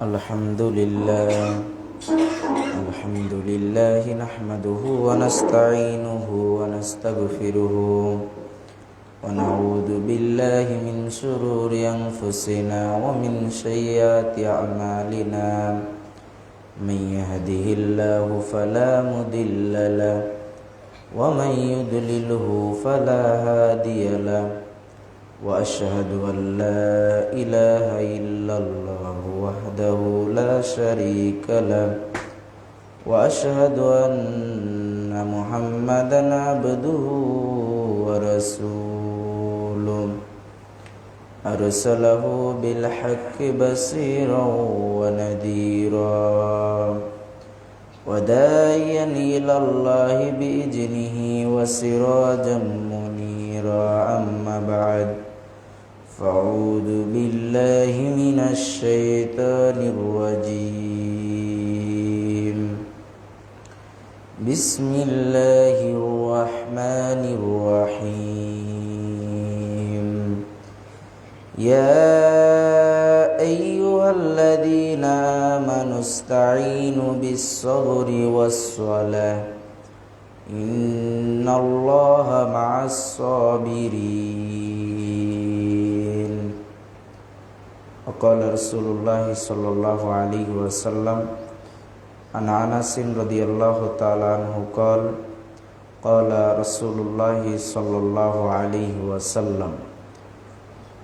الحمد لله نحمده ونستعينه ونستغفره ونعوذ بالله من شرور أنفسنا ومن سيئات أعمالنا من يهده الله فلا مضل له ومن يضلله فلا هادي له وأشهد أن لا إله إلا الله وحده لا شريك له وأشهد أن محمدا عبده ورسوله أرسله بالحق بصيرا ونذيرا وداعيا إلى الله بإذنه وسراجا منيرا أما بعد فأعوذ بالله من الشيطان الرجيم بسم الله الرحمن الرحيم يا أيها الذين آمنوا استعينوا بالصبر والصلاة إن الله مع الصابرين وقال رسول الله صلى الله عليه وسلم عن أنس رضي الله تعالى عنه قال قال رسول الله صلى الله عليه وسلم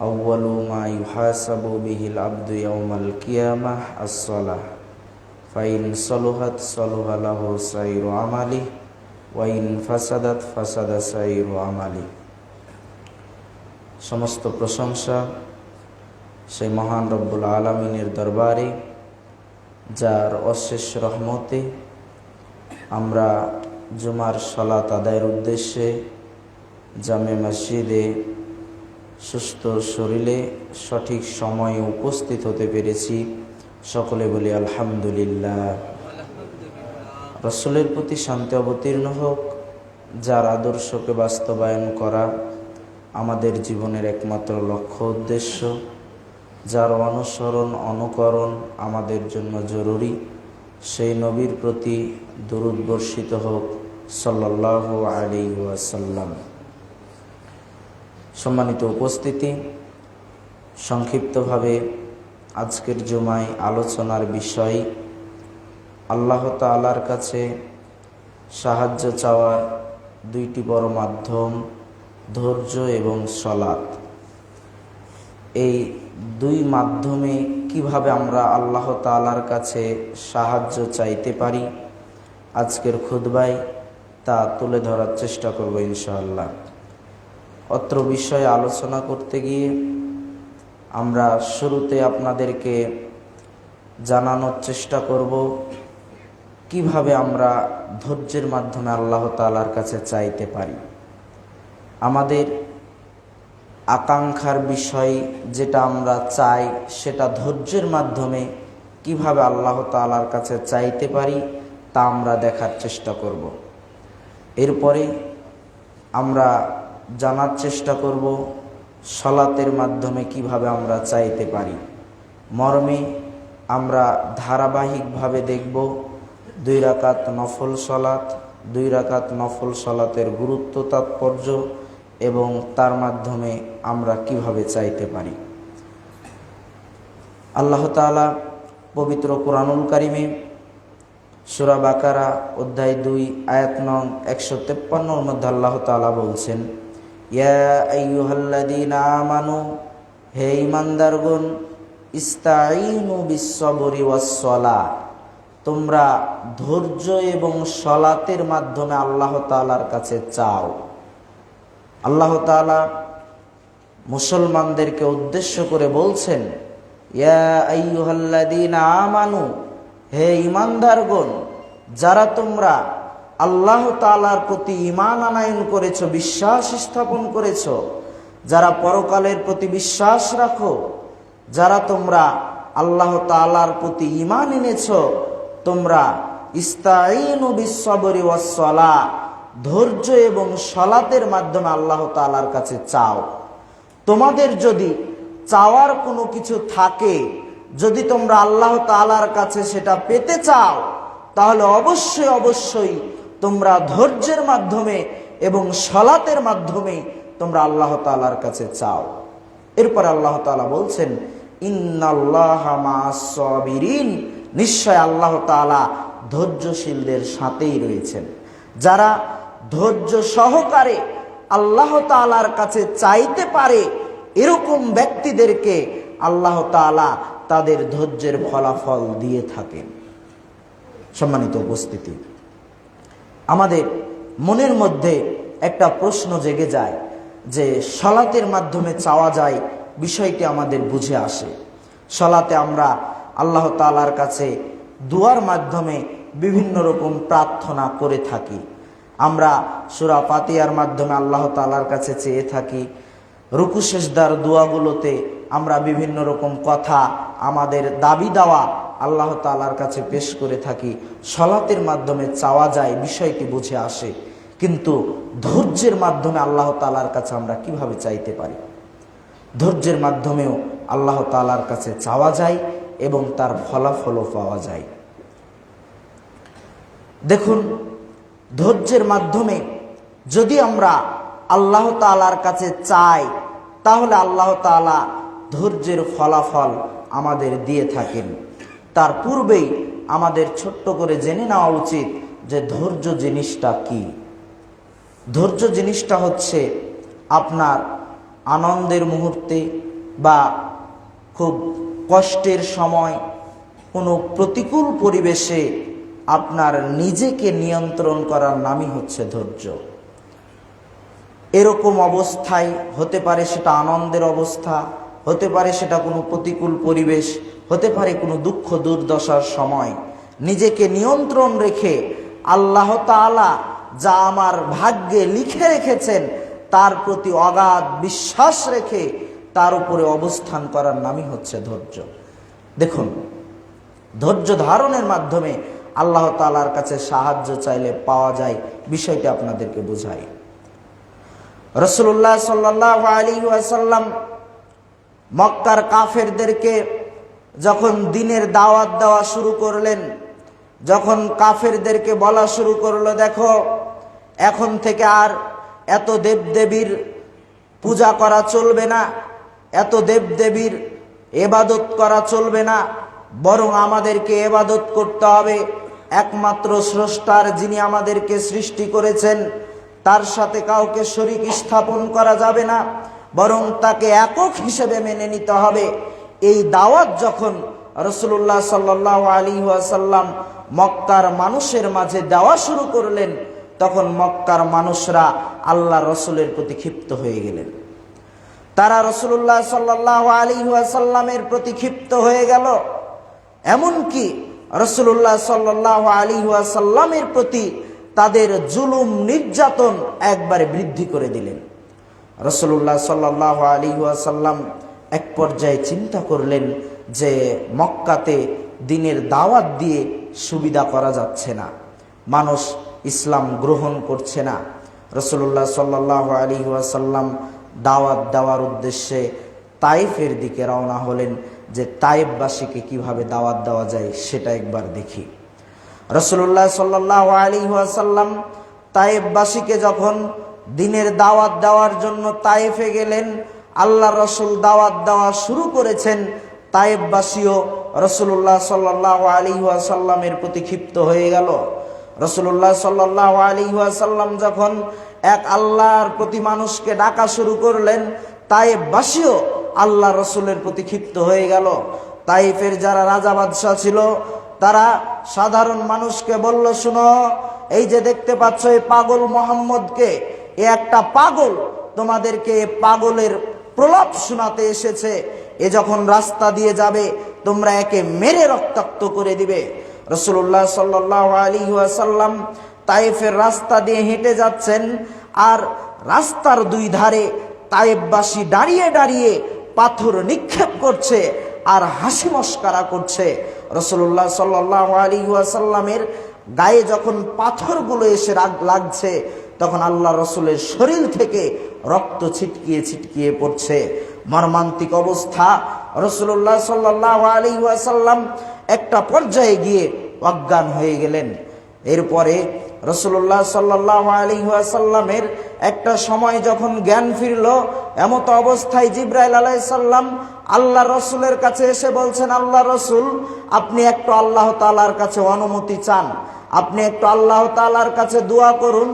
أول ما يحاسب به العبد يوم القيامة الصلاة فإن صلحت صلح له سائر عمله وإن فسدت فسد سائر عمله। সমস্ত প্রশংসা সেই মহান রব্বুল আলামিনের দরবারে, যার অশেষ রহমতে আমরা জুমার সালাত আদায়ের উদ্দেশ্যে জামে মসজিদে সুস্থ শরীরে সঠিক সময়ে উপস্থিত হতে পেরেছি। সকলে বলি আলহামদুলিল্লাহ। রাসূলের প্রতি শান্তি অবতীর্ণ হোক, যার আদর্শকে বাস্তবায়ন করা আমাদের জীবনের একমাত্র লক্ষ্য উদ্দেশ্য, যার অনুসরণ অনুকরণ আমাদের জন্য জরুরি, সেই নবীর প্রতি দরুদ বর্ষিত হোক সাল্লাল্লাহু আলাইহি ওয়াসাল্লাম। সম্মানিত উপস্থিতি, সংক্ষিপ্তভাবে আজকের জুমায় আলোচনার বিষয় আল্লাহ তাআলার কাছে সাহায্য চাওয়ার দুইটি বড় মাধ্যম ধৈর্য এবং সালাত। এই দুই মাধ্যমে কিভাবে আমরা আল্লাহ তাআলার কাছে সাহায্য চাইতে পারি, আজকের খুতবায় তা তুলে ধরার চেষ্টা করব ইনশাআল্লাহ। অত্র বিষয়ে আলোচনা করতে গিয়ে আমরা শুরুতে আপনাদেরকে জানানোর চেষ্টা করব কিভাবে আমরা ধৈর্যের মাধ্যমে আল্লাহ তাআলার কাছে চাইতে পারি। আমাদের আকাঙ্ক্ষার বিষয় যেটা আমরা চাই সেটা ধৈর্যের মাধ্যমে কিভাবে আল্লাহ তাআলার কাছে চাইতে পারি তা আমরা দেখার চেষ্টা করব। এরপরে আমরা জানার চেষ্টা করব সালাতের মাধ্যমে কিভাবে আমরা চাইতে পারি। মর্মে আমরা ধারাবাহিকভাবে দেখব 2 রাকাত নফল সালাত, 2 রাকাত নফল সালাতের গুরুত্ব তাৎপর্য এবং তার মাধ্যমে আমরা কিভাবে চাইতে পারি। আল্লাহ তাআলা পবিত্র কোরআনুল কারিমে সূরা বাকারা অধ্যায় 2 আয়াত নং 153 মধ্যে আল্লাহ তাআলা বলছেন, ইয়া আইয়ুহাল্লাযীনা আমানু, হে ঈমানদারগণ, ইস্তাঈনু বিস-সাবরি ওয়াস-সালাহ, তোমরা ধৈর্য এবং সালাতের মাধ্যমে আল্লাহ তাআলার কাছে চাও। আল্লাহ তাআলা মুসলমানদেরকে উদ্দেশ্য করে বলছেন, ইয়া আইয়ুহাল্লাযীনা আমানু, হে ঈমানদারগণ, যারা তোমরা আল্লাহ তাআলার প্রতি ঈমান আনয়ন করেছো, বিশ্বাস স্থাপন করেছো, যারা পরকালের প্রতি বিশ্বাস রাখো, যারা তোমরা আল্লাহ তাআলার প্রতি ঈমান এনেছো, তোমরা ইস্তাঈনু বিস-সাবরি ওয়াস-সালাহ, ধৈর্য এবং সালাতের মাধ্যমে আল্লাহ তাআলার কাছে চাও। তোমাদের যদি চাওয়ার কোনো কিছু থাকে, যদি তোমরা আল্লাহ তাআলার কাছে সেটা পেতে চাও, তাহলে অবশ্যই অবশ্যই তোমরা ধৈর্যের মাধ্যমে এবং সালাতের মাধ্যমে তোমরা আল্লাহ তাআলার কাছে চাও। এরপর আল্লাহ তাআলা বলছেন, ইন্নাল্লাহা মা'আস-সাবিরিন, নিশ্চয় আল্লাহ তাআলা ধৈর্যশীলদের সাথেই রয়েছেন। যারা ধৈর্য সহকারে আল্লাহ তাআলার কাছে চাইতে পারে, এরকম ব্যক্তিদেরকে আল্লাহ তাআলা তাদের ধৈর্যের ফলাফল দিয়ে থাকেন। সম্মানিত উপস্থিতি, আমাদের মনের মধ্যে একটা প্রশ্ন জেগে যায় যে সালাতের মাধ্যমে চাওয়া যায়, বিষয়টি আমাদের বুঝে আসে। সালাতে আমরা আল্লাহ তাআলার কাছে দুয়ার মাধ্যমে বিভিন্ন রকম প্রার্থনা করে থাকি। আমরা সূরা ফাতিহার মাধ্যমে আল্লাহ তাআলার কাছে চেয়ে থাকি। রুকু সিজদার দোয়াগুলোতে আমরা বিভিন্ন রকম কথা, আমাদের দাবি দাওয়া আল্লাহ তাআলার কাছে পেশ করে থাকি। সালাতের মাধ্যমে চাওয়া যায়, বিষয়টি বুঝে আসে। কিন্তু ধৈর্যের মাধ্যমে আল্লাহ তাআলার কাছে আমরা কিভাবে চাইতে পারি? ধৈর্যের মাধ্যমেও আল্লাহ তাআলার কাছে চাওয়া যায় এবং তার ফলাফলও পাওয়া যায়। দেখুন, ধৈর্যের মাধ্যমে যদি আমরা আল্লাহ তাআলার কাছে চাই, তাহলে আল্লাহ তাআলা ধৈর্যের ফলাফল আমাদের দিয়ে থাকেন। তার পূর্বেই আমাদের ছোট্ট করে জেনে নেওয়া উচিত যে ধৈর্য জিনিসটা কি। ধৈর্য জিনিসটা হচ্ছে আপনার আনন্দের মুহূর্তে বা খুব কষ্টের সময়, কোনো প্রতিকূল পরিবেশে আপনার নিজেকে নিয়ন্ত্রণ করার নামই হচ্ছে ধৈর্য। এরকম অবস্থায় হতে পারে সেটা আনন্দের অবস্থা, হতে পারে সেটা কোনো প্রতিকূল পরিবেশ, হতে পারে কোনো দুঃখ দুর্দশার সময়, নিজেকে নিয়ন্ত্রণ রেখে আল্লাহ তাআলা যা আমার ভাগ্যে লিখে রেখেছেন তার প্রতি অগাধ বিশ্বাস রেখে তার উপরে অবস্থান করার নামই হচ্ছে ধৈর্য। দেখুন, ধৈর্য ধারণের মাধ্যমে আল্লাহ তাআলার কাছে সাহায্য চাইলে পাওয়া যায়, বিষয়টি আপনাদেরকে বোঝাই। রাসূলুল্লাহ সাল্লাল্লাহু আলাইহি ওয়াসাল্লাম মক্কার কাফেরদেরকে যখন দ্বীনের দাওয়াত দেওয়া শুরু করলেন, যখন কাফেরদেরকে বলা শুরু করলো, দেখো এখন থেকে আর এত দেবদেবীর পূজা করা চলবে না, এত দেবদেবীর ইবাদত করা চলবে না, বরং আমাদেরকে ইবাদত করতে হবে একমাত্র স্রষ্টার, যিনি আমাদেরকে সৃষ্টি করেছেন, তার সাথে কাউকে শরীক স্থাপন করা যাবে না, বরং তাকে একক হিসেবে মেনে নিতে হবে। এই দাওয়াত যখন রাসূলুল্লাহ সাল্লাল্লাহু আলাইহি ওয়াসাল্লাম মক্কার মানুষের মাঝে দেওয়া শুরু করলেন, তখন মক্কার মানুষরা আল্লাহ রসুলের প্রতি ক্ষিপ্ত হয়ে গেলেন। তারা রাসূলুল্লাহ সাল্লাল্লাহু আলাইহি ওয়াসাল্লামের প্রতি ক্ষিপ্ত হয়ে গেল। এমনকি রাসূলুল্লাহ সাল্লাল্লাহু আলাইহি ওয়াসাল্লামের প্রতি তাদের জুলুম নির্যাতন একবারে বৃদ্ধি করে দিলেন। রাসূলুল্লাহ সাল্লাল্লাহু আলাইহি ওয়াসাল্লাম এক পর্যায়ে চিন্তা করলেন যে মক্কাতে দ্বীনের দাওয়াত দিয়ে সুবিধা করা যাচ্ছে না, মানুষ ইসলাম গ্রহণ করছে না। রাসূলুল্লাহ সাল্লাল্লাহু আলাইহি ওয়াসাল্লাম দাওয়াত দেওয়ার উদ্দেশ্যে তায়েফের দিকে রওনা হলেন, যে তায়েফবাসীকে কিভাবে দাওয়াত দেওয়া যায় সেটা একবার দেখি। রাসূলুল্লাহ সাল্লাল্লাহু আলাইহি ওয়াসাল্লাম তায়েফবাসীকে যখন দ্বীনের দাওয়াত দেওয়ার জন্য তায়েফে গেলেন, আল্লাহ রসুল দাওয়াত দেওয়া শুরু করেছেন। তায়েফবাসীও রাসূলুল্লাহ সাল্লাল্লাহু আলাইহি ওয়াসাল্লামের প্রতি ক্ষিপ্ত হয়ে গেল। রাসূলুল্লাহ সাল্লাল্লাহু আলাইহি ওয়াসাল্লাম যখন এক আল্লাহর প্রতি মানুষকে ডাকা শুরু করলেন, তায়েফবাসীও আল্লাহ রসুলের প্রতি ক্ষিপ্ত হয়ে গেল। তায়েফের যারা রাজা বাদশাহ ছিল, তারা সাধারণ মানুষকে বলল, শুনো, এই যে দেখতে পাচ্ছ এই পাগল মোহাম্মদকে, এ একটা পাগল, তোমাদেরকে পাগলের প্রলাপ শোনাতে এসেছে। এ যখন রাস্তা দিয়ে যাবে তোমরা একে মেরে রক্তাক্ত করে দিবে। রাসূলুল্লাহ সাল্লাল্লাহু আলাইহি ওয়াসাল্লাম তায়েফের রাস্তা দিয়ে হেঁটে যাচ্ছেন, আর রাস্তার দুই ধারে তায়েফবাসী দাঁড়িয়ে দাঁড়িয়ে পাথর নিক্ষেপ করছে আর হাসি মস্করা করছে। রাসূলুল্লাহ সাল্লাল্লাহু আলাইহি ওয়াসাল্লামের গায়ে যখন পাথরগুলো এসে লাগছে, তখন আল্লাহ রসুলের শরীর থেকে রক্ত ছিটকিয়ে ছিটকিয়ে পড়ছে। মর্মান্তিক অবস্থা। রাসূলুল্লাহ সাল্লাল্লাহু আলাইহি ওয়াসাল্লাম একটা পর্যায়ে গিয়ে অজ্ঞান হয়ে গেলেন। এরপরে রাসূলুল্লাহ সাল্লাল্লাহু আলাইহি ওয়াসাল্লামের একটা সময় যখন জ্ঞান ফিরল, এমত অবস্থায় জিবরাইল আলাইহিস সালাম আল্লাহ রসুলের কাছে এসে বলছেন, আল্লাহ রসুল, আপনি একটু আল্লাহ তাআলার কাছে অনুমতি চান, আপনি একটু আল্লাহ তাআলার কাছে দোয়া করুন,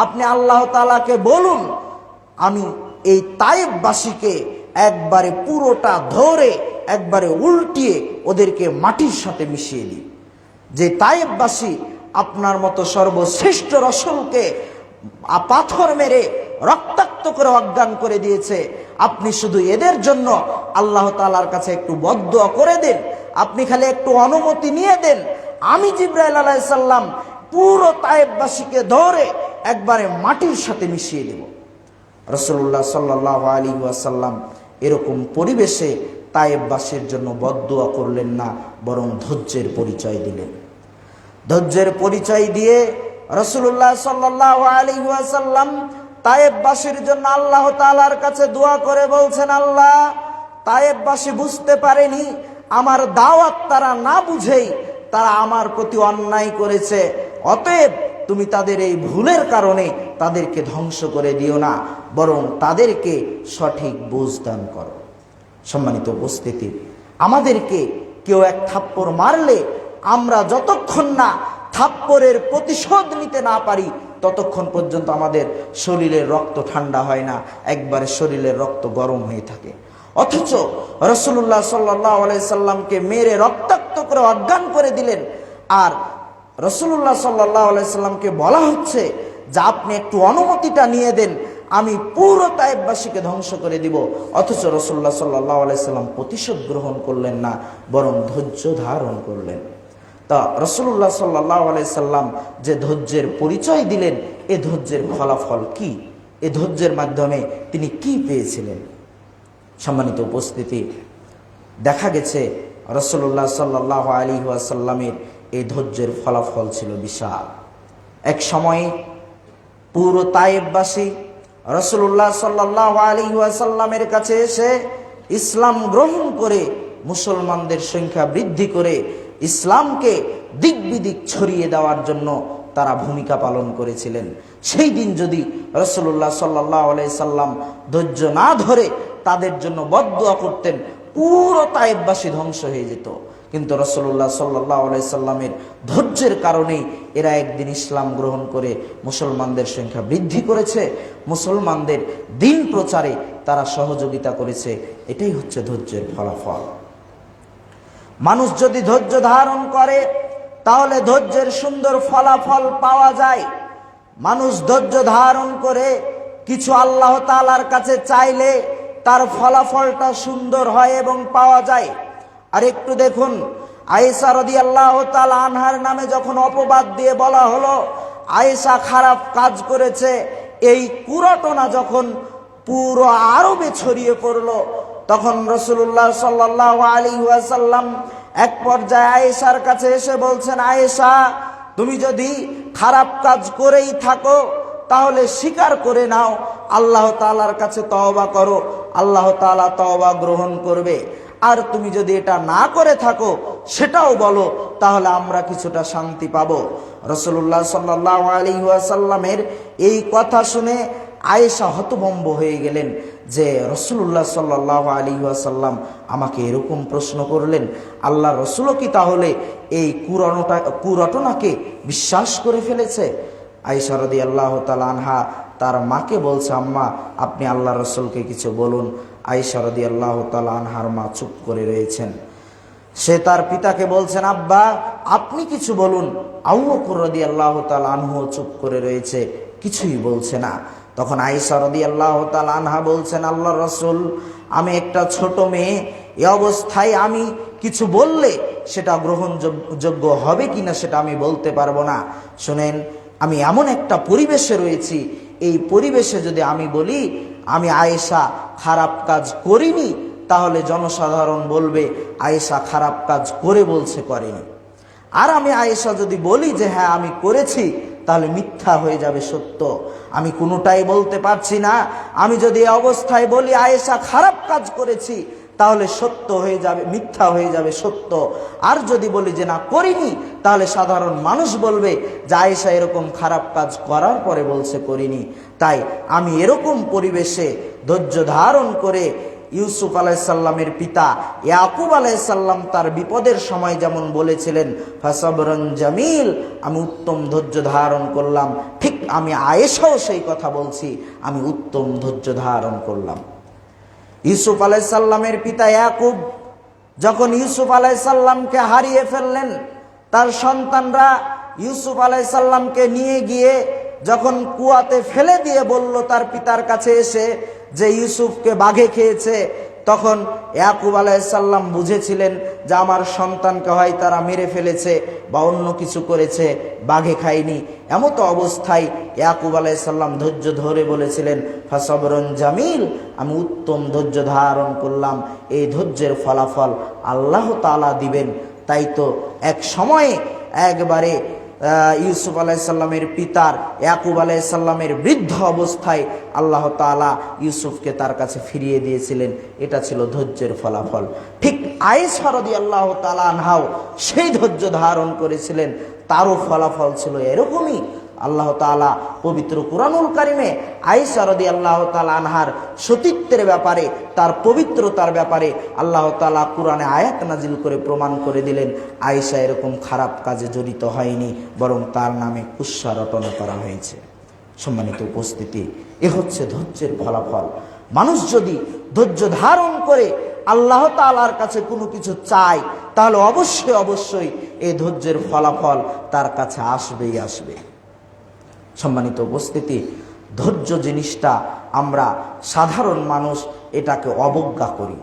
আপনি আল্লাহ তাআলাকে বলুন আমি এই তায়েফবাসীকে একবারে পুরোটা ধরে একবারে উল্টিয়ে ওদেরকে মাটির সাথে মিশিয়ে দিই। যে তায়েফবাসী আপনার মতো সর্বশ্রেষ্ঠ রসুলকে পাথর মেরে রক্তাক্ত করে অজ্ঞান করে দিয়েছে, আপনি শুধু এদের জন্য আল্লাহ তাআলার কাছে একটু বদদুয়া করে দেন, আপনি খালি একটু অনুমতি নিয়ে দেন, আমি জিবরাইল আলাইহিস সালাম পুরো তায়েফবাসীকে ধরে একবারে মাটির সাথে মিশিয়ে দেব। রাসূলুল্লাহ সাল্লাল্লাহু আলাইহি ওয়াসাল্লাম এরকম পরিবেশে তায়েফবাসীর জন্য বদদুয়া করলেন না, বরং ধৈর্যের পরিচয় দিলেন। ধৈর্যের পরিচয় দিয়ে রাসূলুল্লাহ সাল্লাল্লাহু আলাইহি ওয়াসাল্লাম তায়েফবাসীর জন্য আল্লাহ তাআলার কাছে দোয়া করে বলছেন, আল্লাহ, তায়েফবাসী বুঝতে পারেনি, আমার দাওয়াত তারা না বুঝেই তারা আমার প্রতি অন্যায় করেছে, অতএব তুমি তাদের এই ভুলের কারণে তাদেরকে ধ্বংস করে দিও না, বরং তাদেরকে সঠিক বুঝ দান করো। সম্মানিত উপস্থিতি, আমাদেরকে কেউ এক থাপ্পড় মারলে আমরা যতক্ষণ না থাপ্পড়ের প্রতিশোধ নিতে না পারি, ততক্ষণ পর্যন্ত আমাদের শরীরের রক্ত ঠান্ডা হয় না, একবারে শরীরের রক্ত গরম হয়ে থাকে। অথচ রাসূলুল্লাহ সাল্লাল্লাহু আলাইহি সাল্লামকে মেরে রক্তাক্ত করে অজ্ঞান করে দিলেন, আর রাসূলুল্লাহ সাল্লাল্লাহু আলাইহি সাল্লামকে বলা হচ্ছে যে আপনি একটু অনুমতিটা নিয়ে দেন, আমি পুরো তায়েফবাসীকে ধ্বংস করে দিব। অথচ রাসূলুল্লাহ সাল্লাল্লাহু আলাইহি সাল্লাম প্রতিশোধ গ্রহণ করলেন না, বরং ধৈর্য ধারণ করলেন। তা রাসূলুল্লাহ সাল্লাল্লাহু আলাইহি সাল্লাম যে ধৈর্যের পরিচয় দিলেন, এ ধৈর্যের ফলাফল কি? এ ধৈর্যের মাধ্যমে তিনি কি পেয়েছিলেন? সম্মানিত উপস্থিতি, দেখা গেছে রাসূলুল্লাহ সাল্লাল্লাহু আলাইহি ওয়াসাল্লামের এই ধৈর্যের ফলাফল ছিল বিশাল। এক সময়ে পুরো তায়েফবাসী রাসূলুল্লাহ সাল্লাল্লাহু আলাইহি ওয়াসাল্লামের কাছে এসে ইসলাম গ্রহণ করে মুসলমানদের সংখ্যা বৃদ্ধি করে ইসলামকে দিক বিদিক ছড়িয়ে দেওয়ার জন্য তারা ভূমিকা পালন করেছিলেন। সেই দিন যদি রাসূলুল্লাহ সাল্লাল্লাহু আলাইহি সাল্লাম ধৈর্য না ধরে তাদের জন্য বদদুয়া করতেন, পুরো তায়েফবাসী ধ্বংস হয়ে যেত। কিন্তু রাসূলুল্লাহ সাল্লাল্লাহু আলাইহি সাল্লামের ধৈর্যের কারণেই এরা একদিন ইসলাম গ্রহণ করে মুসলমানদের সংখ্যা বৃদ্ধি করেছে, মুসলমানদের দিন প্রচারে তারা সহযোগিতা করেছে। এটাই হচ্ছে ধৈর্যের ফলাফল। মানুষ যদি ধৈর্য ধারণ করে তাহলে ধৈর্যের সুন্দর ফলাফল পাওয়া যায়। মানুষ ধৈর্য ধারণ করে কিছু আল্লাহ তাআলার কাছে চাইলে তার ফলাফলটা সুন্দর হয় এবং পাওয়া যায়। আর একটু দেখুন, আয়েশা রাদিয়াল্লাহু তাআলা আনহার নামে যখন অপবাদ দিয়ে বলা হলো আয়েশা খারাপ কাজ করেছে, এই কুরটনা যখন পুরো আরবে ছড়িয়ে পড়ল, তখন রাসূলুল্লাহ সাল্লাল্লাহু আলাইহি ওয়াসাল্লাম এক পর্যায়ে আয়েশার কাছে এসে বলছেন, আয়েশা, তুমি যদি খারাপ কাজ করেই থাকো তাহলে স্বীকার করে নাও, আল্লাহ তাআলার কাছে তওবা করো, আল্লাহ তাআলা তওবা গ্রহণ করবে। আর তুমি যদি এটা না করে থাকো সেটাও বলো, তাহলে আমরা কিছুটা শান্তি পাবো। রাসূলুল্লাহ সাল্লাল্লাহু আলাইহি ওয়াসাল্লামের এই কথা শুনে আয়েশা হতভম্ব হয়ে গেলেন যে রাসূলুল্লাহ সাল্লাল্লাহু আলাইহি ওয়াসাল্লাম আমাকে এরকম প্রশ্ন করলেন, আল্লাহ রাসূলও কি তাহলে এই কুরটনাকে বিশ্বাস করে ফেলেছে? আয়েশা রাদিয়াল্লাহু তাআলা আনহা তার মাকে বলছে, আম্মা আপনি আল্লাহ রাসূলকে কিছু বলুন। আয়েশা রাদিয়াল্লাহু তাআলা আনহার মা চুপ করে রয়েছেন। সে তার পিতাকে বলছেন, আব্বা আপনি কিছু বলুন। আবু বকর রাদিয়াল্লাহু তাআলা আনহু চুপ করে রয়েছে, কিছুই বলছে না। তখন আয়েশা রাদিয়াল্লাহু তাআলা আনহা বলছেন, আল্লাহর রাসূল, আমি একটা ছোট মেয়ে, এই অবস্থায় আমি কিছু বললে সেটা গ্রহণযোগ্য হবে কিনা সেটা আমি বলতে পারবো না। শুনেন, আমি এমন একটা পরিবেশে রয়েছি, এই পরিবেশে যদি আমি বলি আমি আয়েশা খারাপ কাজ করিনি, তাহলে জনসাধারণ বলবে আয়েশা খারাপ কাজ করে বলছে করেনি। আর আমি আয়েশা যদি বলি যে হ্যাঁ আমি করেছি, তাহলে মিথ্যা হয়ে যাবে সত্য। আমি কোনোটাই বলতে পারছি না। আমি যদি এই অবস্থায় বলি আয়েশা খারাপ কাজ করেছি, তাহলে সত্য হয়ে যাবে, মিথ্যা হয়ে যাবে সত্য। আর যদি বলি যে না করিনি, তাহলে সাধারণ মানুষ বলবে যে আয়েশা এরকম খারাপ কাজ করার পরে বলছে করিনি। তাই আমি এরকম পরিবেশে ধৈর্য ধারণ করে ইউসুফ আলাইহিস সালামের পিতা ইয়াকুব আলাইহিস সালাম তার বিপদের সময় যেমন বলেছিলেন ফাসাবরুন জামিল, আমি উত্তম ধৈর্য ধারণ করলাম, ঠিক আমি আয়েশাও সেই কথা বলছি, আমি উত্তম ধৈর্য ধারণ করলাম। ইউসুফ আলাইহিস সালামের পিতা ইয়াকুব যখন ইউসুফ আলাইহিস সালামকে হারিয়ে ফেললেন, তার সন্তানরা ইউসুফ আলাইহিস সালামকে নিয়ে গিয়ে যখন কুয়াতে ফেলে দিয়ে বলল তার পিতার কাছে এসে যে ইউসুফকে বাঘে খেয়েছে, তখন ইয়াকুব আলাইহিস সালাম বুঝেছিলেন যে আমার সন্তানকে হয় তারা মেরে ফেলেছে বা অন্য কিছু করেছে, বাঘে খায়নি। এমতো অবস্থায় ইয়াকুব আলাইহিস সালাম ধৈর্য ধরে বলেছিলেন ফাসাবরুন জামিল, আমি উত্তম ধৈর্য ধারণ করলাম, এই ধৈর্যের ফলাফল আল্লাহ তাআলা দিবেন। তাই তো এক সময়ে একবারে ইউসুফ আলাইহিস সালামের পিতার ইয়াকুব আলাইহিস সালামের বৃদ্ধ অবস্থায় আল্লাহ তাআলা ইউসুফকে তার কাছে ফিরিয়ে দিয়েছিলেন। এটা ছিল ধৈর্যের ফলাফল। ঠিক আয়েশা রাদিয়াল্লাহু তাআলা আনহাও সেই ধৈর্য ধারণ করেছিলেন, তারও ফলাফল ছিল এরকমই। আল্লাহ তাআলা পবিত্র কুরআনুল কারীমে আয়েশা রাদিয়াল্লাহু তাআলা আনহার সতীত্বের ব্যাপারে, তার পবিত্রতার ব্যাপারে আল্লাহ তাআলা কুরআনে আয়াত নাজিল করে প্রমাণ করে দিলেন আয়েশা এরকম খারাপ কাজে জড়িত হয়নি, বরং তার নামে কুৎসা রটনা করা হয়েছে। সম্মানিত উপস্থিতি, এ হচ্ছে ধৈর্যের ফলাফল। মানুষ যদি ধৈর্য ধারণ করে আল্লাহ তাআলার কাছে কোনো কিছু চায়, তাহলে অবশ্যই অবশ্যই এই ধৈর্যের ফলাফল তার কাছে আসবেই আসবে। সম্মানিত উপস্থিতি, ধৈর্য জিনিসটা আমরা সাধারণ মানুষ এটাকে অবজ্ঞা করি।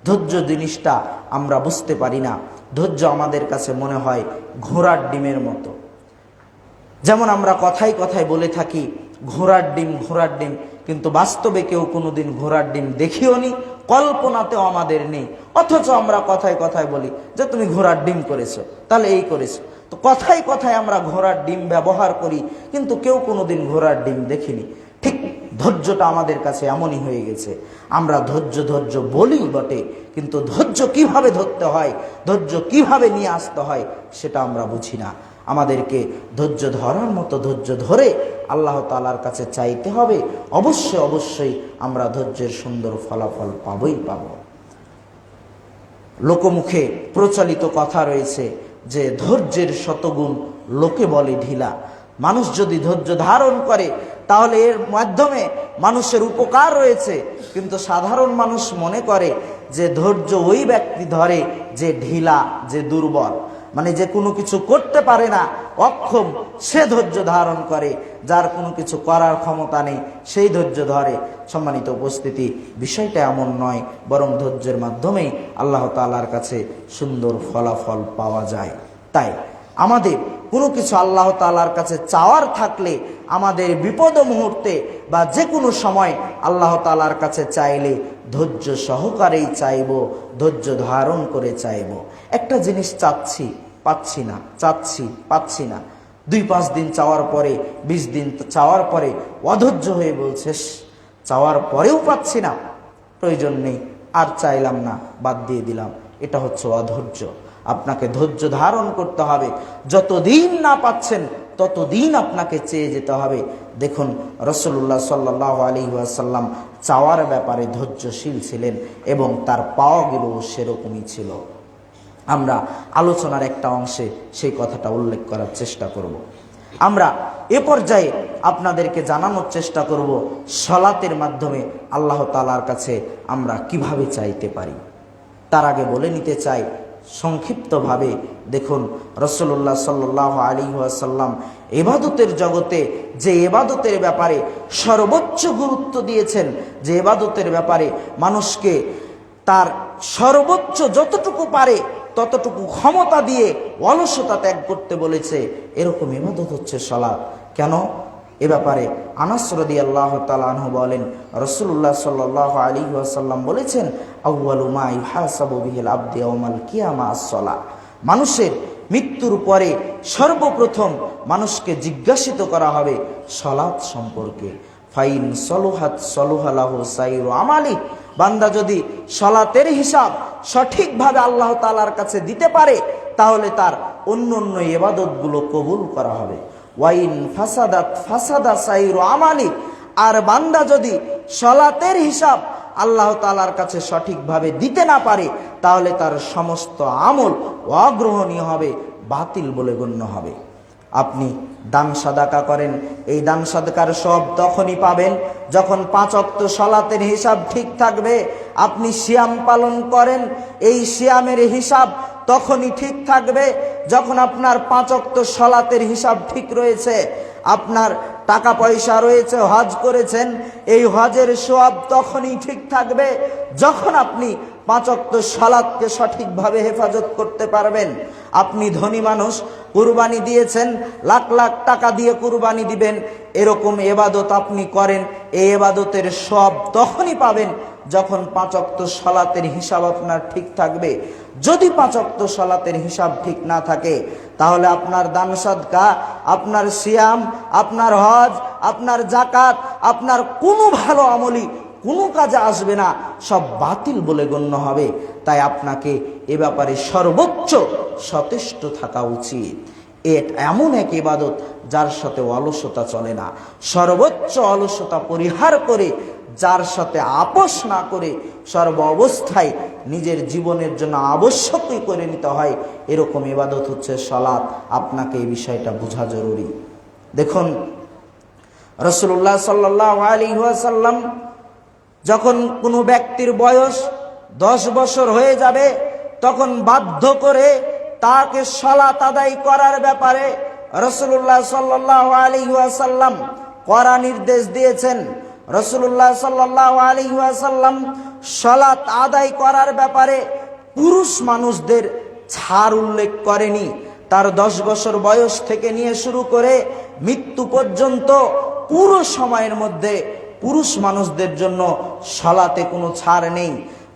ধৈর্য জিনিসটা আমরা বুঝতে পারি না। ধৈর্য আমাদের কাছে মনে হয় ঘোড়ার ডিমের মতো। যেমন আমরা কথায় কথায় বলে থাকি ঘোড়ার ডিম, ঘোড়ার ডিম, কিন্তু বাস্তবে কেউ কোনোদিন ঘোড়ার ডিম দেখিও নি, কল্পনাতেও আমাদের নেই। অথচ আমরা কথায় কথায় বলি যে তুমি ঘোড়ার ডিম করেছো, তাহলে এই করেছো। তো কথায় কথায় আমরা ঘোড়ার ডিম ব্যবহার করি, কিন্তু কেউ কোনোদিন ঘোড়ার ডিম দেখিনি। ঠিক ধৈর্যটা আমাদের কাছে এমনই হয়ে গেছে। আমরা ধৈর্য ধৈর্য বলি বটে, কিন্তু ধৈর্য কিভাবে ধরতে হয়, ধৈর্য কিভাবে নিয়ে আসতে হয় সেটা আমরা বুঝি না। আমাদেরকে ধৈর্য ধরার মতো ধৈর্য ধরে আল্লাহ তাআলার কাছে চাইতে হবে। অবশ্যই অবশ্যই আমরা ধৈর্যের সুন্দর ফলাফল পাবই পাব। লোকমুখে প্রচলিত কথা রয়েছে যে ধৈর্যের শতগুণ লোকে বলে ঢিলা। মানুষ যদি ধৈর্য ধারণ করে তাহলে এর মাধ্যমে মানুষের উপকার রয়েছে, কিন্তু সাধারণ মানুষ মনে করে যে ধৈর্য ওই ব্যক্তি ধরে যে ঢিলা, যে দুর্বল, মানে যে কোনো কিছু করতে পারে না, অক্ষম, সে ধৈর্য ধারণ করে। যার কোনো কিছু করার ক্ষমতা নেই সেই ধৈর্য ধরে। সম্মানিত উপস্থিতি, বিষয়টা এমন নয়, বরং ধৈর্যের মাধ্যমেই আল্লাহ তাআলার কাছে সুন্দর ফলাফল পাওয়া যায়। তাই আমাদের কোনো কিছু আল্লাহ তাআলার কাছে চাওয়ার থাকলে আমাদের বিপদ মুহূর্তে বা যে কোনো সময় আল্লাহ তাআলার কাছে চাইলে ধৈর্য সহকারেই চাইব, ধৈর্য ধারণ করে চাইব। একটা জিনিস চাচ্ছি, পাচ্ছি না, চাচ্ছি, পাচ্ছি না, 2-5 দিন চাওয়ার পরে, 20 দিন চাওয়ার পরে অধৈর্য হয়ে বলছিস, চাওয়ার পরেও পাচ্ছি না, প্রয়োজন নেই, আর চাইলাম না, বাদ দিয়ে দিলাম। এটা হচ্ছে অধৈর্য। আপনাকে ধৈর্য ধারণ করতে হবে। যতদিন না পাচ্ছেন ততদিন আপনাকে চেয়ে যেতে হবে। দেখুন, রাসূলুল্লাহ সাল্লাল্লাহু আলাইহি ওয়াসাল্লাম চাওয়ার ব্যাপারে ধৈর্যশীল ছিলেন এবং তার পাওয়াগুলো সেরকমই ছিল। আমরা আলোচনার একটা অংশে সেই কথাটা উল্লেখ করার চেষ্টা করব। আমরা এ পর্যায়ে আপনাদেরকে জানানোর চেষ্টা করব সালাতের মাধ্যমে আল্লাহ তাআলার কাছে আমরা কিভাবে চাইতে পারি। তার আগে বলে নিতে চাই সংক্ষিপ্তভাবে, দেখুন রাসূলুল্লাহ সাল্লাল্লাহু আলাইহি ওয়াসাল্লাম ইবাদতের জগতে যে ইবাদতের ব্যাপারে সর্বোচ্চ গুরুত্ব দিয়েছেন, যে ইবাদতের ব্যাপারে মানুষকে তার সর্বোচ্চ যতটুকু পারে ততটুকু ক্ষমতা দিয়ে অলসতা ত্যাগ করতে বলেছে, এরকম ইবাদত হচ্ছে সালাত। কেন? এ ব্যাপারে আনাস রাদিয়াল্লাহু তাআলা আনহু বলেন, রাসূলুল্লাহ সাল্লাল্লাহু আলাইহি ওয়াসাল্লাম বলেছেন, আউয়ালু মা ইউহাসাবু বিহিল আবদু ইয়াউমাল কিয়ামা আস-সালাহ। মানুষের মৃত্যুর পরে সর্বপ্রথম মানুষকে জিজ্ঞাসিত করা হবে সালাত সম্পর্কে। ফাইন সলুহাত সলুহা লাহু সাইরু আমালি। বান্দা যদি সালাতের হিসাব সঠিকভাবে আল্লাহ তাআলার কাছে দিতে পারে তাহলে তার অন্য অন্য ইবাদতগুলো কবুল করা হবে। ওয়াইন ফাসাদাত ফাসাদা সাইরু আমালি। আর বান্দা যদি সালাতের হিসাব আল্লাহ তাআলার কাছে সঠিকভাবে দিতে না পারে তাহলে তার সমস্ত আমল অগ্রহণীয় হবে, বাতিল বলে গণ্য হবে। আপনি দান সাদাকা করেন, এই দান সাদাকার সব তখনই পাবেন যখন 5 ওয়াক্ত সালাতের হিসাব ঠিক থাকবে। আপনি সিয়াম পালন করেন, এই সিয়ামের হিসাব তখনই ঠিক থাকবে যখন আপনার 5 ওয়াক্ত সালাতের হিসাব ঠিক রয়েছে। আপনার টাকা পয়সা রয়েছে, হজ করেছেন, এই হজের সওয়াব তখনই ঠিক থাকবে যখন আপনি 5 ওয়াক্ত সালাতকে সঠিকভাবে হেফাজত করতে পারবেন। আপনি ধনী মানুষ, কুরবানি দিয়েছেন, লাখ লাখ টাকা দিয়ে কুরবানি দিবেন, এরকম ইবাদত আপনি করেন, এই ইবাদতের সওয়াব তখনই পাবেন যখন 5 ওয়াক্ত সালাতের হিসাব আপনার ঠিক থাকবে। যদি 5 ওয়াক্ত সালাতের হিসাব ঠিক না থাকে তাহলে আপনার দান সাদকা, আপনার সিয়াম, আপনার হজ, আপনার যাকাত, আপনার কোনো ভালো আমলই কোনো কাজে আসবে না, সব বাতিল বলে গণ্য হবে। তাই আপনাকে এ ব্যাপারে সর্বোচ্চ সচেষ্ট থাকা উচিত। এমন এক ইবাদত যার সাথে অলসতা চলে না, সর্বোচ্চ অলসতা পরিহার করে, যার সাথে আপোষ না করে সর্ব অবস্থায় নিজের জীবনের জন্য আবশ্যকই করে নিতে হয়, এরকম ইবাদত হচ্ছে সালাত। আপনাকে এই বিষয়টা বোঝা জরুরি। দেখুন, রাসূলুল্লাহ সাল্লাল্লাহু আলাইহি ওয়াসাল্লাম যখন কোনো ব্যক্তির বয়স 10 বছর হয়ে যাবে তখন বাধ্য করে তাকে সালাত আদায় করার ব্যাপারে রাসূলুল্লাহ সাল্লাল্লাহু আলাইহি ওয়াসাল্লাম কড়া নির্দেশ দিয়েছেন। রাসূলুল্লাহ সাল্লাল্লাহু আলাইহি ওয়াসাল্লাম সালাত আদায় করার ব্যাপারে পুরুষ মানুষদের ছাড় উল্লেখ করেনি। তার 10 বছর বয়স থেকে নিয়ে শুরু করে মৃত্যু পর্যন্ত পুরো সময়ের মধ্যে পুরুষ মানুষদের জন্য সালাতে কোনো ছাড় নেই।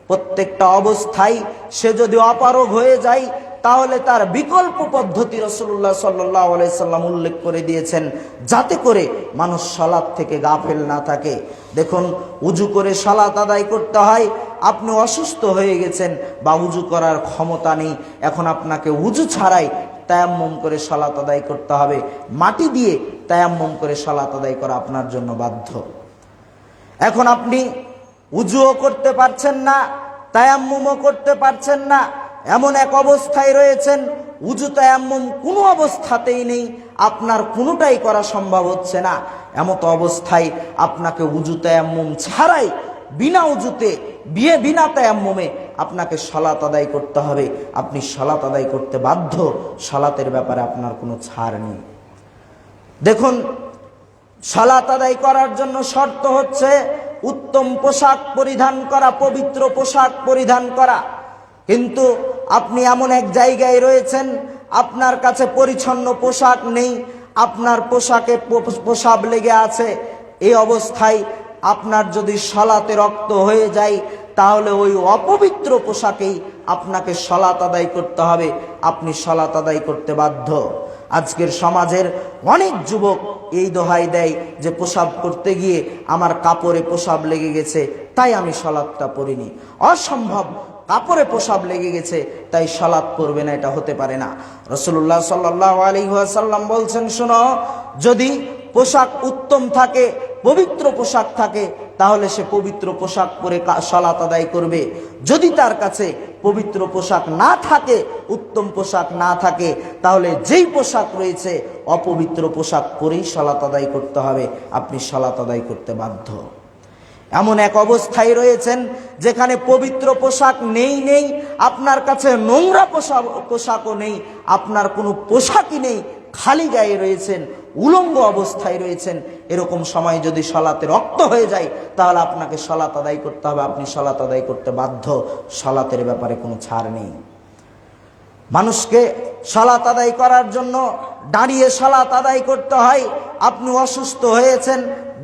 প্রত্যেকটা অবস্থায় সে যদি অপারগ হয়ে যায় তাহলে তার বিকল্প পদ্ধতি রাসূলুল্লাহ সাল্লাল্লাহু আলাইহি সাল্লাম উল্লেখ করে দিয়েছেন, যাতে করে মানুষ সালাত থেকে গাফেল না থাকে। দেখুন, উজু করে সালাত আদায় করতে হয়। আপনি অসুস্থ হয়ে গেছেন বা উজু করার ক্ষমতা নেই, এখন আপনাকে উজু ছাড়াই তায়াম্মুম করে সালাত আদায় করতে হবে। মাটি দিয়ে তায়াম্মুম করে সালাত আদায় করা আপনার জন্য বাধ্য। এখন আপনি উজুও করতে পারছেন না, তায়াম্মুমও করতে পারছেন না, এমন এক অবস্থায় রয়েছেন উযু তায়াম্মুম কোনো অবস্থাতেই নেই, আপনার কোনোটাই করা সম্ভব হচ্ছে না। এমত অবস্থায় আপনাকে উযু তায়াম্মুম ছাড়াই বিনা উযুতে বিনা তায়াম্মুমে আপনাকে সালাত আদায় করতে হবে। আপনি সালাত আদায় করতে বাধ্য, সালাতের ব্যাপারে আপনার কোনো ছাড় নেই। দেখুন, সালাত আদায় করার জন্য শর্ত হচ্ছে উত্তম পোশাক পরিধান করা, পবিত্র পোশাক পরিধান করা। কিন্তু আপনি এমন এক জায়গায় রয়েছেন, আপনার কাছে পরিচ্ছন্ন পোশাক নেই, আপনার পোশাকে প্রসাব লেগে আছে। এই অবস্থায় আপনার যদি সালাতে রক্ত হয়ে যায়, তাহলে ওই অপবিত্র পোশাকেই আপনাকে সালাত আদায় করতে হবে, আপনি সালাত আদায় করতে বাধ্য। আজকের সমাজের অনেক যুবক এই দোহাই দেয় যে প্রসাব করতে গিয়ে আমার কাপড়ে প্রসাব লেগে গেছে তাই আমি সালাতটা পড়িনি। অসম্ভব, কাপড়ে প্রসাব লেগে গেছে তাই সালাত পড়বে না, এটা হতে পারে না। রাসূলুল্লাহ সাল্লাল্লাহু আলাইহি ওয়াসাল্লাম বলছেন, শোনো, যদি পোশাক উত্তম থাকে, পবিত্র পোশাক থাকে, তাহলে সে পবিত্র পোশাক পরে সালাত আদায় করবে। যদি তার কাছে পবিত্র পোশাক না থাকে, উত্তম পোশাক না থাকে, তাহলে যেই পোশাক রয়েছে অপবিত্র পোশাক পরেই সালাত আদায় করতে হবে, আপনি সালাত আদায় করতে বাধ্য। এমন এক অবস্থায় রয়েছেন যেখানে পবিত্র পোশাক নেই, আপনার কাছে নোংরা পোশাকও নেই, আপনার কোনো পোশাকই নেই, খালি গায়ে রয়েছেন, উলঙ্গ অবস্থায় রয়েছেন। এরকম সময় যদি সালাতে রক্ত হয়ে যায়, তাহলে আপনাকে সালাত আদায় করতে হবে, আপনি সালাত আদায় করতে বাধ্য। সালাতের ব্যাপারে কোনো ছাড় নেই। মানুষকে সালাত আদায় করার জন্য দাঁড়িয়ে সালাত আদায় করতে হয়। আপনি অসুস্থ হয়েছেন,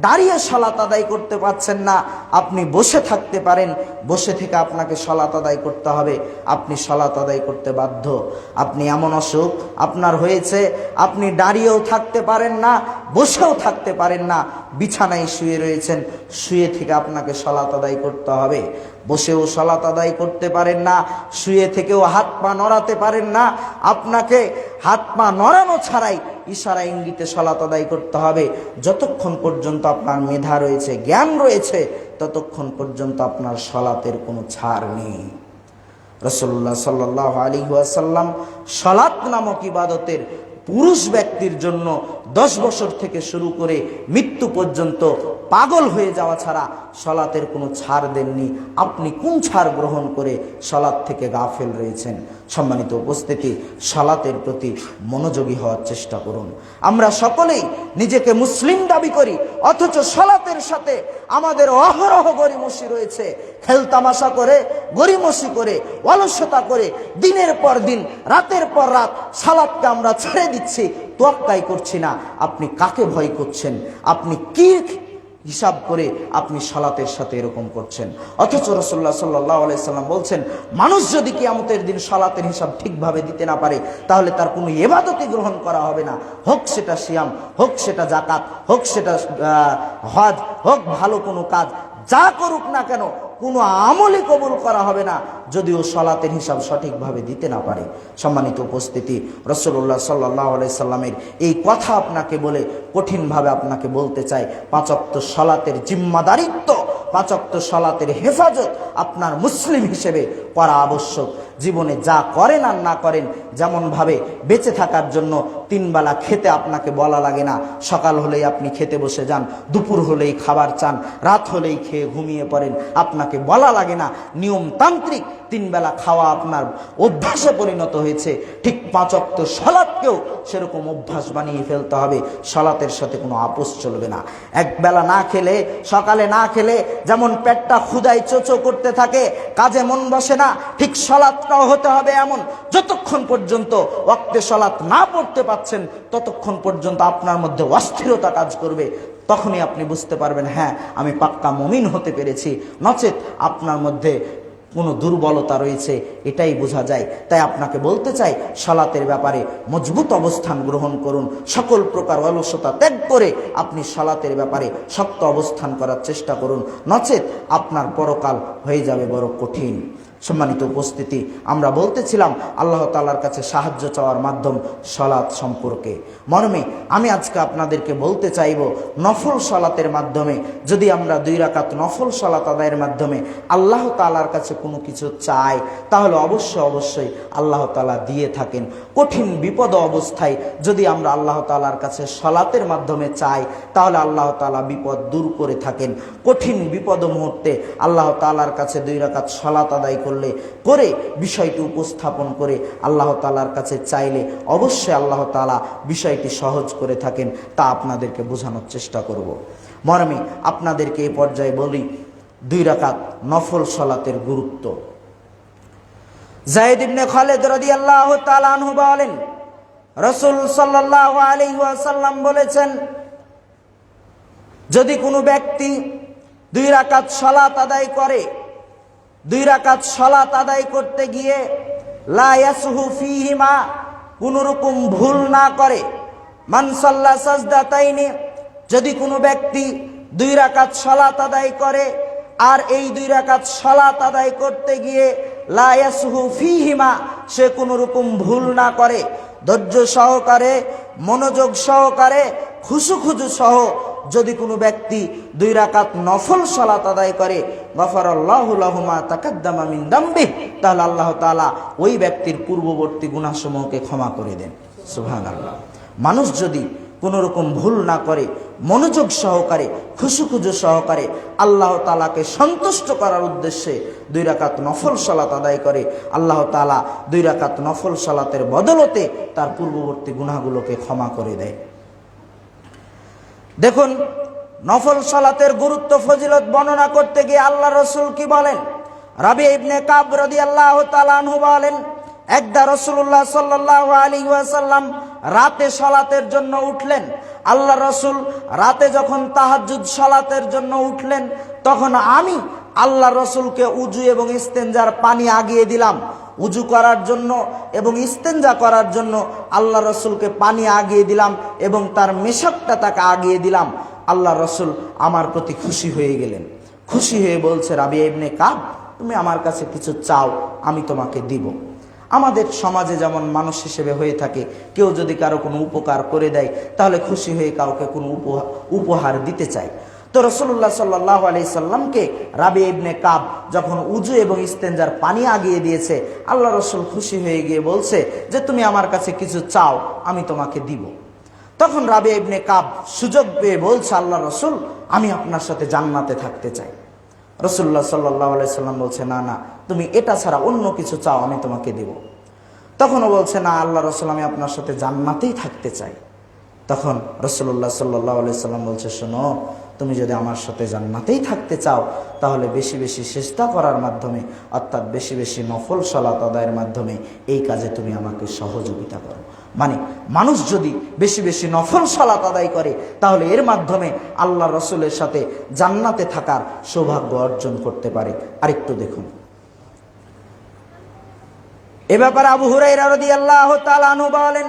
দাঁড়িয়ে সালাত আদায় করতে পারছেন না, আপনি বসে থাকতে পারেন, বসে থেকে আপনাকে সালাত আদায় করতে হবে, আপনি সালাত আদায় করতে বাধ্য। আপনি এমন অসুখ আপনার হয়েছে, আপনি দাঁড়িয়েও থাকতে পারেন না, বসেও থাকতে পারেন না, বিছানায় শুয়ে রয়েছেন, শুয়ে থেকে আপনাকে সালাত আদায় করতে হবে। বসেও সালাত আদায় করতে পারেন না, শুয়ে থেকেও হাত পা নড়াতে পারেন না, আপনাকে হাত পা নড়ানো ছাড়াই ইশারা ইঙ্গিতে সালাত আদায় করতে হবে। যতক্ষণ পর্যন্ত আপনার মেধা রয়েছে, জ্ঞান রয়েছে, ততক্ষণ পর্যন্ত আপনার সালাতের কোনো ছাড় নেই। রাসূলুল্লাহ সাল্লাল্লাহু আলাইহি ওয়াসাল্লাম সালাত নামক ইবাদতের পুরুষ ব্যক্তির জন্য 10 বছর থেকে শুরু করে মৃত্যু পর্যন্ত পাগল হয়ে যাওয়া ছাড়া সালাতের কোনো ছাড় দেননি। আপনি কোন ছাড় গ্রহণ করে সালাত থেকে গাফেল রয়েছেন? সম্মানিত উপস্থিতি, সালাতের প্রতি মনোযোগী হওয়ার চেষ্টা করুন। আমরা সকলেই নিজেকে মুসলিম দাবি করি, অথচ সালাতের সাথে আমাদের অহরহ গরিমসি রয়েছে। খেলতামাশা করে, গরিমসি করে, অলসতা করে দিনের পর দিন, রাতের পর রাত সালাতকে আমরা ছেড়ে দিচ্ছি, তোয়াক্কাই করছি না। আপনি কাকে ভয় করছেন? আপনি কি হিসাব করে আপনি সালাতের সাথে এরকম করছেন? অথচ রাসূলুল্লাহ সাল্লাল্লাহু আলাইহি সাল্লাম বলছেন, মানুষ যদি কিয়ামতের দিন সালাতের হিসাব ঠিকভাবে দিতে না পারে, তাহলে তার কোনো ইবাদতই গ্রহণ করা হবে না। হোক সেটা সিয়াম, হোক সেটা যাকাত, হোক সেটা হজ, হোক ভালো কোনো কাজ, যা করুক না কেন কোনো আমলই কবুল করা হবে না যদিও সালাতের হিসাব সঠিকভাবে দিতে না পারে। সম্মানিত উপস্থিতি, রাসূলুল্লাহ সাল্লাল্লাহু আলাইহি সাল্লামের এই কথা আপনাকে বলে কঠিনভাবে আপনাকে বলতে চাই, 5 ওয়াক্ত সালাতের জিম্মাদারিত্ব, 5 ওয়াক্ত সালাতের হেফাজত আপনার মুসলিম হিসেবে করা আবশ্যক। জীবনে যা করেন আর না করেন, যেমনভাবে বেঁচে থাকার জন্য 3 বেলা খেতে আপনাকে বলা লাগে না, সকাল হলেই আপনি খেতে বসে যান, দুপুর হলেই খাবার চান, রাত হলেই খেয়ে ঘুমিয়ে পড়েন, আপনাকে বলা লাগে না। নিয়মতান্ত্রিক 3 বেলা খাওয়া আপনার অভ্যাসে পরিণত হয়েছে, ঠিক 5 ওয়াক্ত সালাতকেও সেরকম অভ্যাস বানিয়ে ফেলতে হবে। সালাতের সাথে কোনো আপোষ চলবে না। এক বেলা না খেলে, সকালে না খেলে যেমন পেটটা ক্ষুধায় চোচো করতে থাকে, কাজে মন বসে না, ঠিক সালাতটাও হতে হবে এমন। যতক্ষণ পর্যন্ত ওয়াক্তে সালাত না পড়তে পাচ্ছেন, ততক্ষণ পর্যন্ত আপনার মধ্যে অস্থিরতা কাজ করবে। তখনই আপনি বুঝতে পারবেন, হ্যাঁ আমি পাক্কা মুমিন হতে পেরেছি। নচেত আপনার মধ্যে কোনো দুর্বলতা রয়েছে, এটাই বোঝা যায়। তাই আপনাকে বলতে চাই, সালাতের ব্যাপারে মজবুত অবস্থান গ্রহণ করুন। সকল প্রকার অলসতা ত্যাগ করে আপনি সালাতের ব্যাপারে শক্ত অবস্থান করার চেষ্টা করুন, নচেত আপনার পরকাল হয়ে যাবে বড় কঠিন। সম্মানিত উপস্থিতি, আমরা বলতেছিলাম আল্লাহ তাআলার কাছে সাহায্য চাওয়ার মাধ্যম সালাত সম্পর্কে। মর্মে আমি আজকে আপনাদেরকে বলতে চাইব, নফল সালাতের মাধ্যমে যদি আমরা 2 রাকাত নফল সালাত আদায়ের মাধ্যমে আল্লাহ তাআলার কাছে কোনো কিছু চাই, তাহলে অবশ্যই আল্লাহ তাআলা দিয়ে থাকেন। কঠিন বিপদ অবস্থায় যদি আমরা আল্লাহ তাআলার কাছে সালাতের মাধ্যমে চাই, তাহলে আল্লাহ তাআলা বিপদ দূর করে থাকেন। কঠিন বিপদ মুহূর্তে আল্লাহ তাআলার কাছে 2 রাকাত সালাত আদায় করে বিষয়টি উপস্থাপন করে আল্লাহ তাআলার কাছে চাইলে অবশ্যই আল্লাহ তাআলা বিষয়টি সহজ করে থাকেন। তা আপনাদেরকে বোঝানোর চেষ্টা করব। মর্মে আপনাদেরকে এই পর্যায়ে বলি 2 রাকাত নফল সালাতের গুরুত্ব। যায়েদ ইবনে খালেদ রাদিয়াল্লাহু তাআলা আনহু বলেন, রাসূল সাল্লাল্লাহু আলাইহি ওয়াসাল্লাম বলেছেন, যদি কোনো ব্যক্তি 2 রাকাত সালাত আদায় করে, 2 রাকাত সালাত আদায় করতে গিয়ে লা ইয়াসহু ফীহিমা, কোন রকম ভুল না করে, মান সাল্লা সাজদাতাইনি, যদি কোনো ব্যক্তি 2 রাকাত সালাত আদায় করে আর এই 2 রাকাত সালাত আদায় করতে গিয়ে লা ইয়াসহু ফীহিমা, সে কোন রকম ভুল না করে, ধৈর্য সহকারে, মনোযোগ সহকারে, খুশুখুজু সহ যদি কোনো ব্যক্তি 2 রাকাত নফল সালাত আদায় করে, গফারাল্লাহু লাহু মা তাকাদ্দামা মিন দামবি, তাহলে আল্লাহ তাআলা ওই ব্যক্তির পূর্ববর্তী গুনাহসমূহকে ক্ষমা করে দেন। সুবহানাল্লাহ। মানুষ যদি কোনো রকম ভুল না করে, মনোযোগ সহকারে, খুশুখুজু সহকারে আল্লাহ তাআলাকে সন্তুষ্ট করার উদ্দেশ্যে 2 রাকাত নফল সালাত আদায় করে, আল্লাহ তাআলা 2 রাকাত নফল সালাতের বদলতে তার পূর্ববর্তী গুনাহগুলোকে ক্ষমা করে দেয়। দেখুন, নফল সালাতের গুরুত্ব ফজিলত বর্ণনা করতে গিয়ে আল্লাহ রাসূল কি বলেন? রাবি ইবনে কাব রাদিয়াল্লাহু তাআলা আনহু বলেন, একদা রাসূলুল্লাহ সাল্লাল্লাহু আলাইহি ওয়াসাল্লাম রাতে সালাতের জন্য উঠলেন। আল্লাহ রাসূল রাতে যখন তাহাজ্জুদ সালাতের জন্য উঠলেন, তখন আমি আল্লাহ রাসূলকে উযু এবং ইস্তেনজার পানি আগিয়ে দিলাম। উযু করার জন্য এবং ইস্তেনজা করার জন্য আল্লাহ রাসূলকে পানি আগিয়ে দিলাম এবং তার মেশকটা তাকে আগিয়ে দিলাম। আল্লাহ রাসূল আমার প্রতি খুশি হয়ে গেলেন। খুশি হয়ে বলছে, রাবি ইবনে কাব, তুমি আমার কাছে কিছু চাও, আমি তোমাকে দিব। আমাদের সমাজে যেমন মানুষ হিসেবে হয়ে থাকে, কেউ যদি কারো কোনো উপকার করে দেয়, তাহলে খুশি হয়ে কাউকে কোনো উপহার দিতে চায়। তো রাসূলুল্লাহ সাল্লাল্লাহু আলাইহি সাল্লামকে রাবি ইবনে কাব যখন উযু এবং ইস্তেনজার পানি আগিয়ে দিয়েছে, আল্লাহ রাসূল খুশি হয়ে গিয়ে বলছে যে, তুমি আমার কাছে কিছু চাও, আমি তোমাকে দিব। তখন রাবি ইবনে কাব সুযোগ পেয়ে বলছে, আল্লাহ রাসূল, আমি আপনার সাথে জান্নাতে থাকতে চাই। রাসূলুল্লাহ সাল্লাল্লাহু আলাইহি সাল্লাম বলছে, না না, তুমি এটা ছাড়া অন্য কিছু চাও, আমি তোমাকে দেব। তখনও বলছে, না আল্লাহ রাসূল, আমি আপনার সাথে জান্নাতেই থাকতে চাই। তখন রাসূলুল্লাহ সাল্লাল্লাহু আলাইহি সাল্লাম বলছে, শোনো, তুমি যদি আমার সাথে জান্নাতেই থাকতে চাও, তাহলে বেশি বেশি সিজদা করার মাধ্যমে, অর্থাৎ বেশি বেশি নফল সালাত আদায়ের মাধ্যমে এই কাজে তুমি আমাকে সহযোগিতা করো। মানে মানুষ যদি বেশি বেশি নফল সালাত আদায় করে, তাহলে এর মাধ্যমে আল্লাহ রাসূলের সাথে জান্নাতে থাকার সৌভাগ্য অর্জন করতে পারে। আরেকটু দেখুন, এ ব্যাপারে আবু হুরায়রা রাদিয়াল্লাহু তাআলা আনহু বলেন,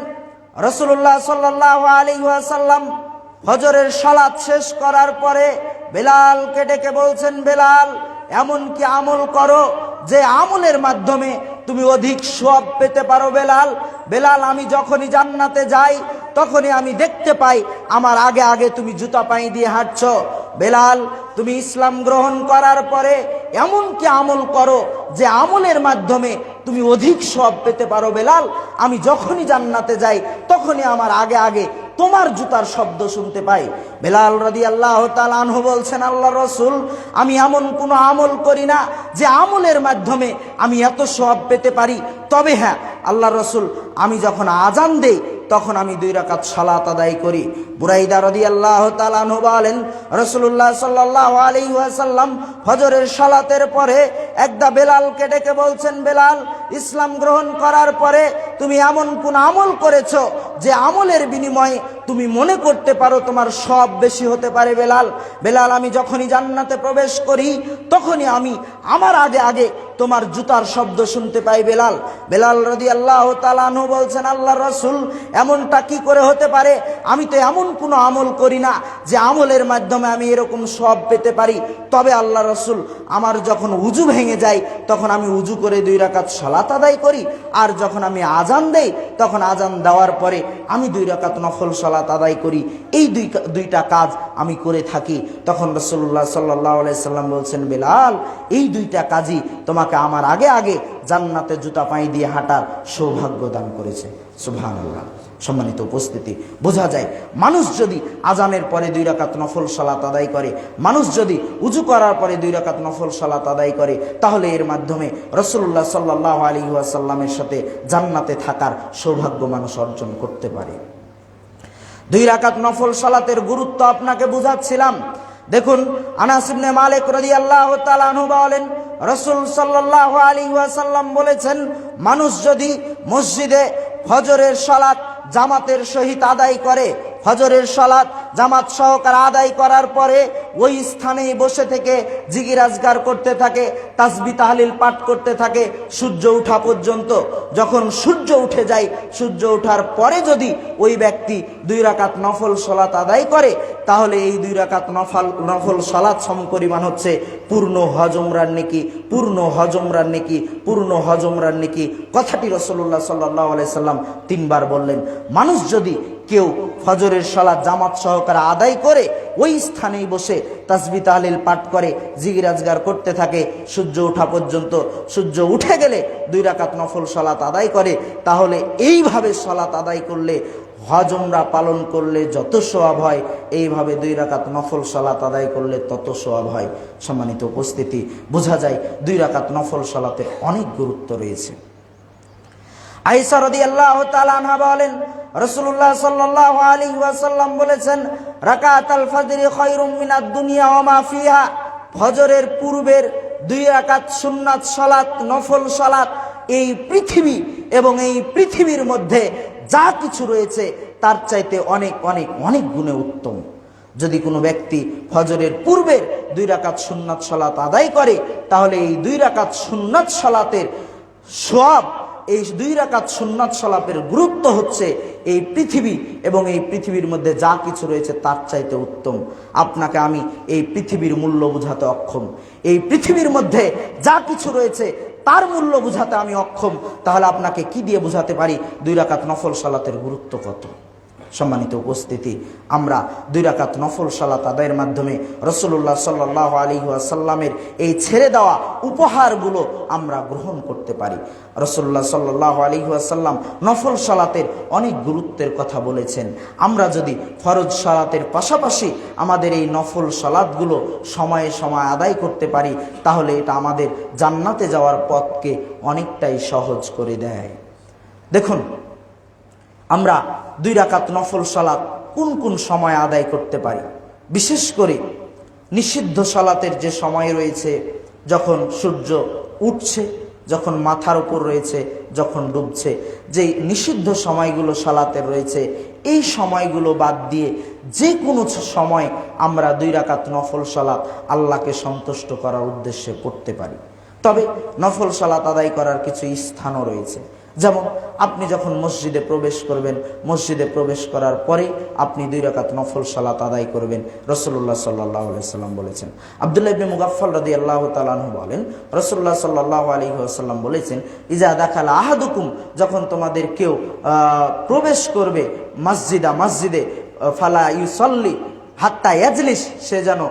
রাসূলুল্লাহ সাল্লাল্লাহু আলাইহি ওয়াসাল্লাম ফজরের সালাত শেষ করার পরে বেলালকে ডেকে বলছেন, বেলাল, এমন কি আমল করো যে আমলের মাধ্যমে তুমি অধিক সওয়াব পেতে পারো। বেলাল, আমি যখনই জান্নাতে যাই তখনই আমি দেখতে পাই আমার আগে আগে তুমি জুতা পায়ে দিয়ে হাঁটছো। বেলাল, তুমি ইসলাম গ্রহণ করার পরে এমন কি আমল করো যে আমলের মাধ্যমে তুমি অধিক সওয়াব পেতে পারো। বেলাল, আমি যখনই জান্নাতে যাই তখনই আমার আগে আগে তোমার জুতার শব্দ শুনতে পাই। বেলাল রাদিয়াল্লাহু তাআলা আনহু বলছেন, আল্লাহ রাসূল, আমি এমন কোনো আমল করি না যে আমলের মাধ্যমে আমি এত সওয়াব পেতে পারি। তবে হ্যাঁ, আল্লাহ রাসূল, আমি যখন আযান দেই তখন আমি 2 রাকাত সালাত আদায় করি। বুরাইদা রাদিয়াল্লাহু তাআলা আনহু বলেন, রাসূলুল্লাহ সাল্লাল্লাহু আলাইহি ওয়াসাল্লাম ফজরের সালাতের পরে একদা বেলালকে ডেকে বলছেন, বেলাল, ইসলাম গ্রহণ করার পরে তুমি এমন কোন আমল করেছো যে আমলের বিনিময়ে তুমি মনে করতে পারো তোমার সব বেশি হতে পারে বেলাল। বেলাল, আমি যখনই জান্নাতে প্রবেশ করি তখনই আমি আমার আগে আগে তোমার জুতার শব্দ শুনতে পাই বেলাল। বেলাল রাদিয়াল্লাহু তাআলা আনহু বলছেন, আল্লাহর রাসূল এমনটা কি করে হতে পারে? আমি তো এমন কোনো আমল করি না যে আমলের মাধ্যমে আমি এরকম সওয়াব পেতে পারি। তবে আল্লাহর রাসূল, আমার যখন উযু ভেঙে যায় তখন আমি উযু করে 2 রাকাত সালাত আদায় করি, আর যখন আমি আজান দেই তখন আজান দেওয়ার পরে আমি 2 রাকাত নফল সালাত আদায় করি। এই দুইটা কাজ আমি করে থাকি। তখন রাসূলুল্লাহ সাল্লাল্লাহু আলাইহি সাল্লাম বলছেন, বেলাল, এই 2টা কাজই তোমাকে আমার আগে আগে জান্নাতে জুতা পায়ে দিয়ে হাঁটার সৌভাগ্য দান করেছে। সুবহানাল্লাহ। সম্মানিত উপস্থিতি, বোঝা যায় মানুষ যদি আজানের পরে 2 রাকাত নফল সালাত আদায় করে, মানুষ যদি উযু করার পরে 2 রাকাত নফল সালাত আদায় করে, তাহলে এর মাধ্যমে রাসূলুল্লাহ সাল্লাল্লাহু আলাইহি ওয়াসাল্লামের সাথে জান্নাতে থাকার সৌভাগ্য মানুষ অর্জন করতে পারে। 2 রাকাত নফল সালাতের গুরুত্ব আপনাকে বুঝাচ্ছিলাম। দেখুন, আনাস ইবনে মালিক রাদিয়াল্লাহু তাআলা আনহু বলেন, রাসূল সাল্লাল্লাহু আলাইহি ওয়াসাল্লাম বলেছেন, মানুষ যদি মসজিদে ফজরের সালাত জামাতের সহিত আদায় করে, ফজরের সালাত জামাত সহকারে আদায় করার পরে ওই স্থানেই বসে থেকে জিকির আজকার করতে থাকে, তাসবিহ তাহলিল পাঠ করতে থাকে সূর্য ওঠা পর্যন্ত। যখন সূর্য উঠে যায়, সূর্য ওঠার পরে যদি ওই ব্যক্তি 2 রাকাত নফল সালাত আদায় করে, তাহলে এই 2 রাকাত নফল সালাত সমপরিমাণ হচ্ছে পূর্ণ হজ উমরার নেকি, পূর্ণ হজ উমরার নেকি, পূর্ণ হজ উমরার নেকি। কথাটি রাসূলুল্লাহ সাল্লাল্লাহু আলাইহি সাল্লাম 3 বার বললেন। মানুষ যদি কেউ ফজরের সালাত জামাত সহকারে আদায় করে ওই স্থানেই বসে তাসবিহ তাহলিল পাঠ করে জিকির আজকার করতে থাকে সূর্য ওঠা পর্যন্ত, সূর্য উঠে গেলে 2 রাকাত নফল সালাত আদায় করে, তাহলে এইভাবে সালাত আদায় করলে, হজ উমরা পালন করলে যত সওয়াব হয়, এইভাবে 2 রাকাত নফল সালাত আদায় করলে তত সওয়াব হয়। সম্মানিত উপস্থিতি, বোঝা যায় 2 রাকাত নফল সালাতের অনেক গুরুত্ব রয়েছে। আয়েশা রাদিয়াল্লাহু তাআলা আনহা বলেন, রাসূলুল্লাহ সাল্লাল্লাহু আলাইহি ওয়াসাল্লাম বলেছেন, রাকাতাল ফজরি খায়রুম মিনাদ দুনিয়া ওয়া মা ফিহা। ফজরের পূর্বের 2 রাকাত সুন্নাত সালাত, নফল সালাত, এই পৃথিবী এবং এই পৃথিবীর মধ্যে যা কিছু রয়েছে তার চাইতে অনেক অনেক অনেক গুণে উত্তম। যদি কোনো ব্যক্তি ফজরের পূর্বের 2 রাকাত সুন্নাত সালাত আদায় করে, তাহলে এই 2 রাকাত সুন্নাত সালাতের সওয়াব, এই 2 রাকাত সুন্নাত সালাতের গুরুত্ব হচ্ছে এই পৃথিবী এবং এই পৃথিবীর মধ্যে যা কিছু রয়েছে তার চাইতে উত্তম। আপনাকে আমি এই পৃথিবীর মূল্য বোঝাতে অক্ষম, এই পৃথিবীর মধ্যে যা কিছু রয়েছে তার মূল্য বোঝাতে আমি অক্ষম, তাহলে আপনাকে কি দিয়ে বোঝাতে পারি 2 রাকাত নফল সালাতের গুরুত্ব কত? সম্মানিত উপস্থিতি, আমরা 2 রাকাত নফল সালাত আদায়ের মাধ্যমে রাসূলুল্লাহ সাল্লাল্লাহু আলাইহি ওয়াসাল্লামের এই ছেড়ে দেওয়া উপহারগুলো আমরা গ্রহণ করতে পারি। রাসূলুল্লাহ সাল্লাল্লাহু আলাইহি ওয়াসাল্লাম নফল সালাতের অনেক গুরুত্বের কথা বলেছেন। আমরা যদি ফরজ সালাতের পাশাপাশি আমাদের এই নফল সালাতগুলো সময়ে সময় আদায় করতে পারি, তাহলে এটা আমাদের জান্নাতে যাওয়ার পথকে অনেকটাই সহজ করে দেয়। দেখুন, আমরা 2 রাকাত নফল সালাত কোন কোন সময় আদায় করতে পারি? বিশেষ করে নিষিদ্ধ সালাতের যে সময় রয়েছে, যখন সূর্য উঠছে, যখন মাথার উপর রয়েছে, যখন ডুবছে, যে নিষিদ্ধ সময়গুলো সালাতের রয়েছে, এই সময়গুলো বাদ দিয়ে যে কোনো সময় আমরা 2 রাকাত নফল সালাত আল্লাহকে সন্তুষ্ট করার উদ্দেশ্যে পড়তে পারি। তবে নফল সালাত আদায় করার কিছু স্থানও রয়েছে। যেমন আপনি যখন মসজিদে প্রবেশ করবেন, মসজিদে প্রবেশ করার পরে আপনি 2 রাকাত নফল সালাত আদায় করবেন। রাসূলুল্লাহ সাল্লাল্লাহু আলাইহি ওয়াসাল্লাম বলেছেন। আব্দুল্লাহ ইবনে মুগাফফাল রাদিয়াল্লাহু তাআলা আনহু বলেন, রাসূলুল্লাহ সাল্লাল্লাহু আলাইহি ওয়াসাল্লাম বলেছেন, ইজা দাখালা আহাদুকুম, যখন তোমাদের কেউ প্রবেশ করবে মসজিদে, ফালা ইউসাল্লি হাত্তা ইয়াজলিস, সে যেন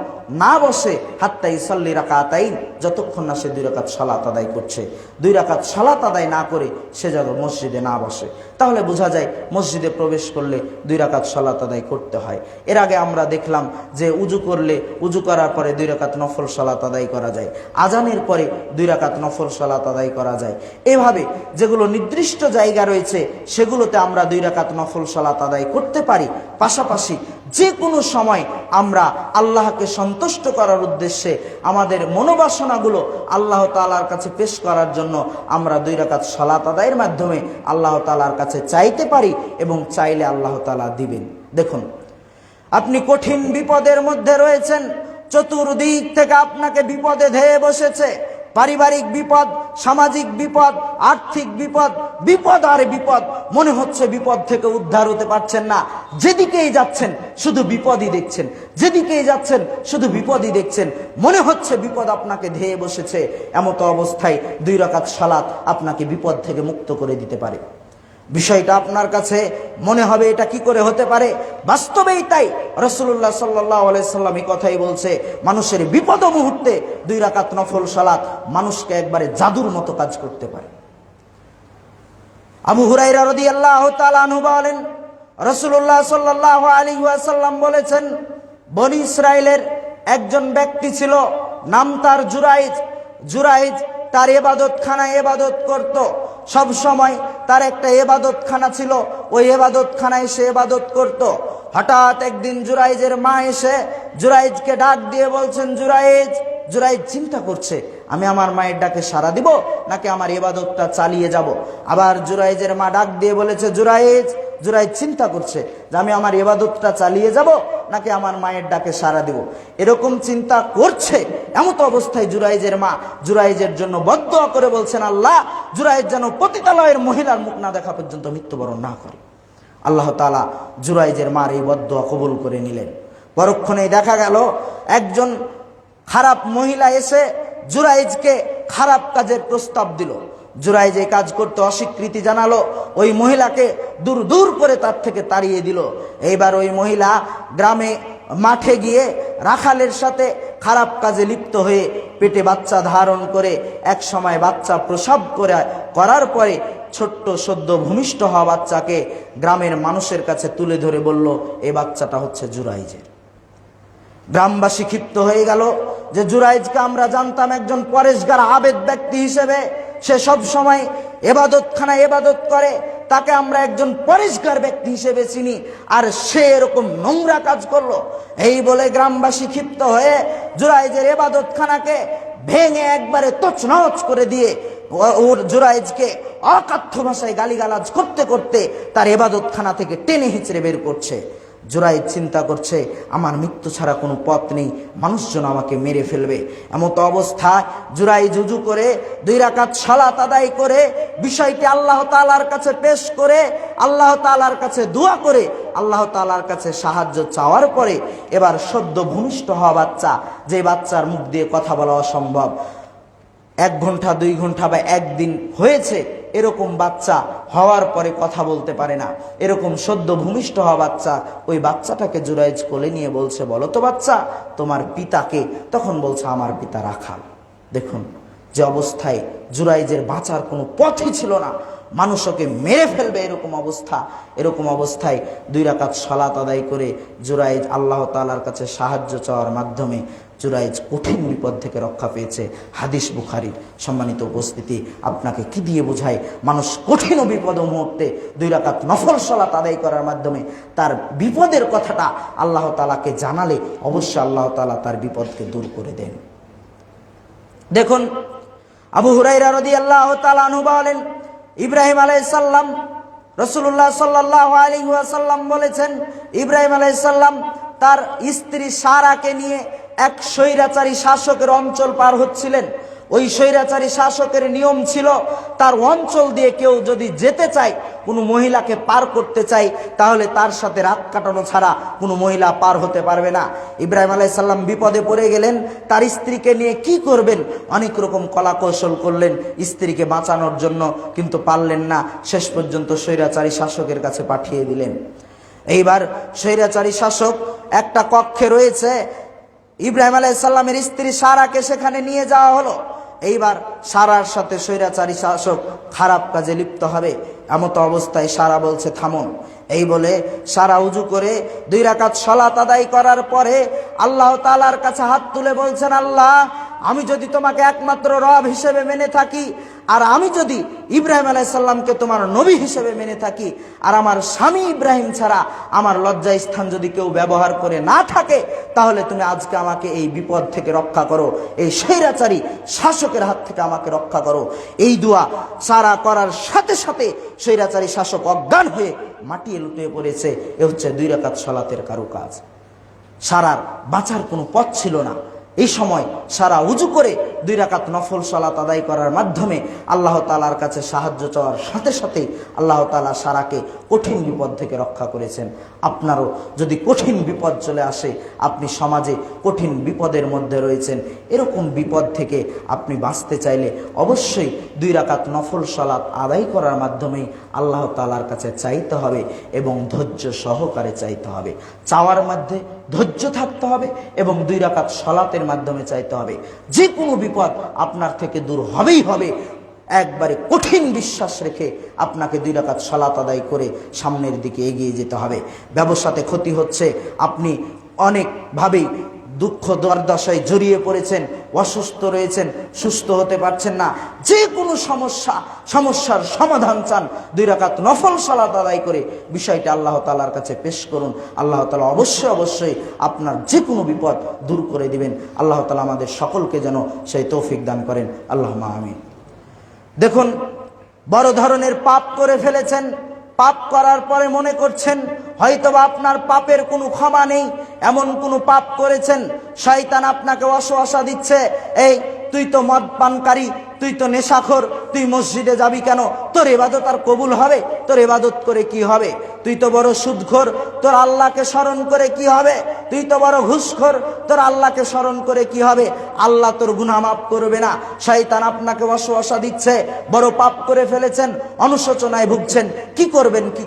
না বসে, হাত্তা ইউসাল্লি রাকাতাইন, যতক্ষণ না সে 2 রাকাত সালাত আদায় করছে। 2 রাকাত সালাত আদায় না করে সে যেন মসজিদে না বসে। তাহলে বোঝা যায় মসজিদে প্রবেশ করলে 2 রাকাত সালাত আদায় করতে হয়। এর আগে আমরা দেখলাম যে উজু করার পরে 2 রাকাত নফল সালাত আদায় করা যায়, আজানের পরে 2 রাকাত নফল সালাত আদায় করা যায়। এভাবে যেগুলো নির্দিষ্ট জায়গা রয়েছে সেগুলোতে আমরা 2 রাকাত নফল সালাত আদায় করতে পারি। পাশাপাশি যে কোনো সময় আমরা আল্লাহকে সন্তুষ্ট করার উদ্দেশ্যে আমাদের মনোবাসনাগুলো আল্লাহ তাআলার কাছে পেশ করার জন্য আমরা 2 রাকাত সালাত আদায়ের মাধ্যমে আল্লাহ তাআলার কাছে চাইতে পারি, এবং চাইলে আল্লাহ তাআলা দিবেন। দেখুন, আপনি কঠিন বিপদের মধ্যে রয়েছেন, চতুর্দিক থেকে আপনাকে বিপদে ধেয়ে বসেছে। পারিবারিক বিপদ, সামাজিক বিপদ, আর্থিক বিপদ, বিপদ আর বিপদ। মনে হচ্ছে বিপদ থেকে উদ্ধার হতে পারছেন না। যেদিকেই যাচ্ছেন শুধু বিপদই দেখছেন, যেদিকেই যাচ্ছেন শুধু বিপদই দেখছেন। মনে হচ্ছে বিপদ আপনাকে ধেয়ে বসেছে। এমতো অবস্থায় 2 রাকাত সালাত আপনাকে বিপদ থেকে মুক্ত করে দিতে পারে। বিষয়টা আপনার কাছে মনে হবে এটা কি করে হতে পারে? বাস্তবেই তাই। রাসূলুল্লাহ সাল্লাল্লাহু আলাইহি সাল্লাম এই কথাই বলছে, মানুষের বিপদ মুহূর্তে 2 রাকাত নফল সালাত মানুষকে একবারে জাদুর মতো কাজ করতে পারে। আবু হুরায়রা রাদিয়াল্লাহু তাআলা আনহু বলেন, রাসূলুল্লাহ সাল্লাল্লাহু আলাইহি ওয়াসাল্লাম বলেছেন, বনি ইসরাইলের একজন ব্যক্তি ছিল, নাম তার জুরাইজ। জুরাইজ তার ইবাদতখানায় ইবাদত করত। সব সময় তার একটা ইবাদতখানা ছিল, ওই ইবাদতখানায় সে ইবাদত করত। হঠাৎ একদিন জুরাইজের মা এসে জুরাইজকে ডাক দিয়ে বলছেন, জুরাইজ। জুরাইজ চিন্তা করছে, আমি আমার মায়ের ডাকে সাড়া দিব নাকি আমার ইবাদতটা চালিয়ে যাব। আবার জুরাইজের মা ডাক দিয়ে বলেছে, জুরাইজ। জুরাইজ চিন্তা করছে যে আমি আমার ইবাদতটা চালিয়ে যাব নাকি আমার মায়ের ডাকে সাড়া দিব। এরকম চিন্তা করছে, এমত অবস্থায় জুরাইজের মা জুরাইজের জন্য বদদুয়া করে বলছেন, আল্লাহ, জুরাইজ যেন পতিতালয়ের মহিলার মুখ না দেখা পর্যন্ত মৃত্যুবরণ না করে। আল্লাহ তাআলা জুরাইজের মার এই বদদুয়া কবুল করে নিলেন। পরক্ষণেই দেখা গেল একজন খারাপ মহিলা এসে জুরাইজকে খারাপ কাজের প্রস্তাব দিল। জুরাইজ এই কাজ করতে অস্বীকৃতি জানালো, ওই মহিলাকে দূর দূর করে তার থেকে তাড়িয়ে দিল। এইবার ওই মহিলা গ্রামে মাঠে গিয়ে রাখালের সাথে খারাপ কাজে লিপ্ত হয়ে পেটে বাচ্চা ধারণ করে এক সময় বাচ্চা প্রসব করার পরে ছোট্ট সদ্য ভূমিষ্ঠ হওয়া বাচ্চাকে গ্রামের মানুষের কাছে তুলে ধরে বলল, এই বাচ্চাটা হচ্ছে জুরাইজের। গ্রামবাসী ক্ষিপ্ত হয়ে গেল যে জুরাইজকে আমরা জানতাম একজন পরেশগার আবেদ ব্যক্তি হিসেবে, সে সব সময় ইবাদতখানায় ইবাদত করে, তাকে আমরা একজন পরেশগার ব্যক্তি হিসেবে চিনি, আর সে এরকম নোংরা কাজ করলো। এই বলে গ্রামবাসী ক্ষিপ্ত হয়ে জুরাইজের ইবাদতখানাকে ভেঙে একবারে তছনছ করে দিয়ে ওর জুরাইজকে অকথ্য ভাষায় গালিগালাজ করতে করতে তার ইবাদতখানা থেকে টেনে হিঁচড়ে বের করছে। জুরাইজ চিন্তা করছে, আমার মৃত্যু ছাড়া কোনো পথ নেই, মানুষজন আমাকে মেরে ফেলবে। এমতো অবস্থায় জুরাইজ উজু করে 2 রাকাত সালাত আদায় করে বিষয়টি আল্লাহ তাআলার কাছে পেশ করে আল্লাহ তাআলার কাছে দোয়া করে আল্লাহ তাআলার কাছে সাহায্য চাওয়ার পরে এবার সদ্য ভূমিষ্ঠ হওয়া বাচ্চা, যে বাচ্চার মুখ দিয়ে কথা বলা অসম্ভব, 1 ঘন্টা 2 ঘন্টা বা 1 দিন হয়েছে এরকম বাচ্চা হওয়ার পরে কথা বলতে পারে না, এরকম সদ্য ভূমিষ্ঠ হওয়া বাচ্চা, ওই বাচ্চাটাকে জুরাইজ কোলে নিয়ে বলছে, বলো তো বাচ্চা, তোমার পিতাকে? তখন বলছে, আমার পিতা রাখাল। দেখুন যে অবস্থায় জুরাইজের বাঁচার কোনো পথই ছিল না, মানুষ ওকে মেরে ফেলবে এরকম অবস্থা। এরকম অবস্থায় 2 রাকাত সালাত আদায় করে জুরাইজ আল্লাহ তাআলার কাছে সাহায্য চাওয়ার মাধ্যমে জুরাইজ কঠিন বিপদ থেকে রক্ষা পেয়েছে। হাদিস বুখারীর। সম্মানিত উপস্থিতি, আপনাকে কি দিয়ে বোঝায়? মানুষ কঠিন বিপদ মুহূর্তে 2 রাকাত নফল সালাত আদায় করার মাধ্যমে তার বিপদের কথাটা আল্লাহ তাআলাকে জানালে অবশ্যই আল্লাহ তাআলা তার বিপদকে দূর করে দেন। দেখুন, আবু হুরায়রা রাদিয়াল্লাহু তাআলা আনহু বলেন, ইব্রাহিম আলাইহিস সালাম, রাসূলুল্লাহ সাল্লাল্লাহু আলাইহি ওয়াসাল্লাম বলেছেন, ইব্রাহিম আলাইহিস সালাম তার স্ত্রী সারাকে নিয়ে এক স্বৈরাচারী শাসকের অঞ্চল পার হচ্ছিলেন। ওই স্বৈরাচারী শাসকের নিয়ম ছিল, তার অঞ্চল দিয়ে কেউ যদি যেতে চায়, কোনো মহিলাকে পার করতে চায়, তাহলে তার সাথে রাত কাটানো ছাড়া কোনো মহিলা পার হতে পারবে না। ইব্রাহিম আলাইহিস সালাম বিপদে পড়ে গেলেন, তার স্ত্রীকে নিয়ে কি করবেন? অনেক রকম কলাকৌশল করলেন স্ত্রীকে বাঁচানোর জন্য, কিন্তু পারলেন না। শেষ পর্যন্ত স্বৈরাচারী শাসকের কাছে পাঠিয়ে দিলেন। এইবার স্বৈরাচারী শাসক একটা কক্ষে রয়েছে, ইব্রাহিম আলাইহিস সালামের স্ত্রী সারাকে সেখানে নিয়ে যাওয়া হলো। এইবার সারার সাথে স্বৈরাচারী শাসক খারাপ কাজে লিপ্ত হবে। এমতো অবস্থায় সারা বলছে, থামুন। এই বলে সারা উজু করে 2 রাকাত সালাত আদায় করার পরে আল্লাহ তাআলার কাছে হাত তুলে বলছেন, আল্লাহ, আমি যদি তোমাকে একমাত্র রব হিসেবে মেনে থাকি, আর আমি যদি ইব্রাহিম আলাইহিস সালামকে তোমার নবী হিসেবে মেনে থাকি, আর আমার স্বামী ইব্রাহিম ছাড়া আমার লজ্জা স্থান যদি কেউ ব্যবহার করে না থাকে, তাহলে তুমি আজকে আমাকে এই বিপদ থেকে রক্ষা করো, এই স্বৈরাচারী শাসকের হাত থেকে আমাকে রক্ষা করো। এই দোয়া সারা করার সাথে সাথে স্বৈরাচারী শাসক অজ্ঞান হয়ে মাটিয়ে লুটিয়ে পড়েছে। এ হচ্ছে 2 রাকাত সালাতের কারুকাজ। সারার বাঁচার কোনো পথ ছিল না। এই সময় সারা উজু করে 2 রাকাত নফল সালাত আদায় করার মাধ্যমে আল্লাহ তাআলার কাছে সাহায্য চাওয়ার সাথে সাথে আল্লাহ তাআলা সারাকে কঠিন বিপদ থেকে রক্ষা করেছেন। আপনারও যদি কঠিন বিপদ চলে আসে, আপনি সমাজে কঠিন বিপদের মধ্যে রয়েছেন, এরকম বিপদ থেকে আপনি বাঁচতে চাইলে অবশ্যই 2 রাকাত নফল সালাত আদায় করার মাধ্যমেই আল্লাহ তাআলার কাছে চাইতে হবে এবং ধৈর্য সহকারে চাইতে হবে। চাওয়ার মধ্যে ধৈর্য থাকতে হবে এবং 2 রাকাত সালাতের মাধ্যমে চাইতে হবে। যে কোনো বিপদ আপনার থেকে দূর হবেই হবে। একবারে কঠিন বিশ্বাস রেখে আপনাকে 2 রাকাত সালাত আদায় করে সামনের দিকে এগিয়ে যেতে হবে। ব্যবসাতে ক্ষতি হচ্ছে, আপনি অনেকভাবেই দুঃখ দুর্দশায় জড়িয়ে পড়েছেন, অসুস্থ রয়েছেন, সুস্থ হতে পারছেন না, যে কোনো সমস্যার সমাধান চান, 2 রাকাত নফল সালাত আদায় করে বিষয়টা আল্লাহ তাআলার কাছে পেশ করুন। আল্লাহ তাআলা অবশ্যই আপনার যে কোনো বিপদ দূর করে দিবেন। আল্লাহ তাআলা আমাদের সকলকে যেন সেই তৌফিক দান করেন। আল্লাহুম্মা আমিন। দেখুন, বড় ধরনের পাপ করে ফেলেছেন। পাপ করার পরে মনে করছেন হয়তোবা আপনার পাপের কোনো ক্ষমা নেই, এমন কোনো পাপ করেছেন শয়তান আপনাকে ওয়াসওয়াসা দিচ্ছে, এই তুই তো মদ পানকারী, তুই তো নেশাখোর, তুই মসজিদে যাবি কেন? তোর ইবাদত আর কবুল হবে? তোর ইবাদত করে কি হবে? তুই তো বড় সুদখোর, তোর আল্লাহকে স্মরণ করে কি হবে? তুই তো বড় ঘুষখোর, তোর আল্লাহকে স্মরণ করে কি হবে? আল্লাহ তোর গুনাহ মাফ করবে না। শয়তান আপনাকে ওয়াসওয়াসা দিচ্ছে, বড় পাপ করে ফেলেছেন, অনুশোচনায় ভুগছেন, কি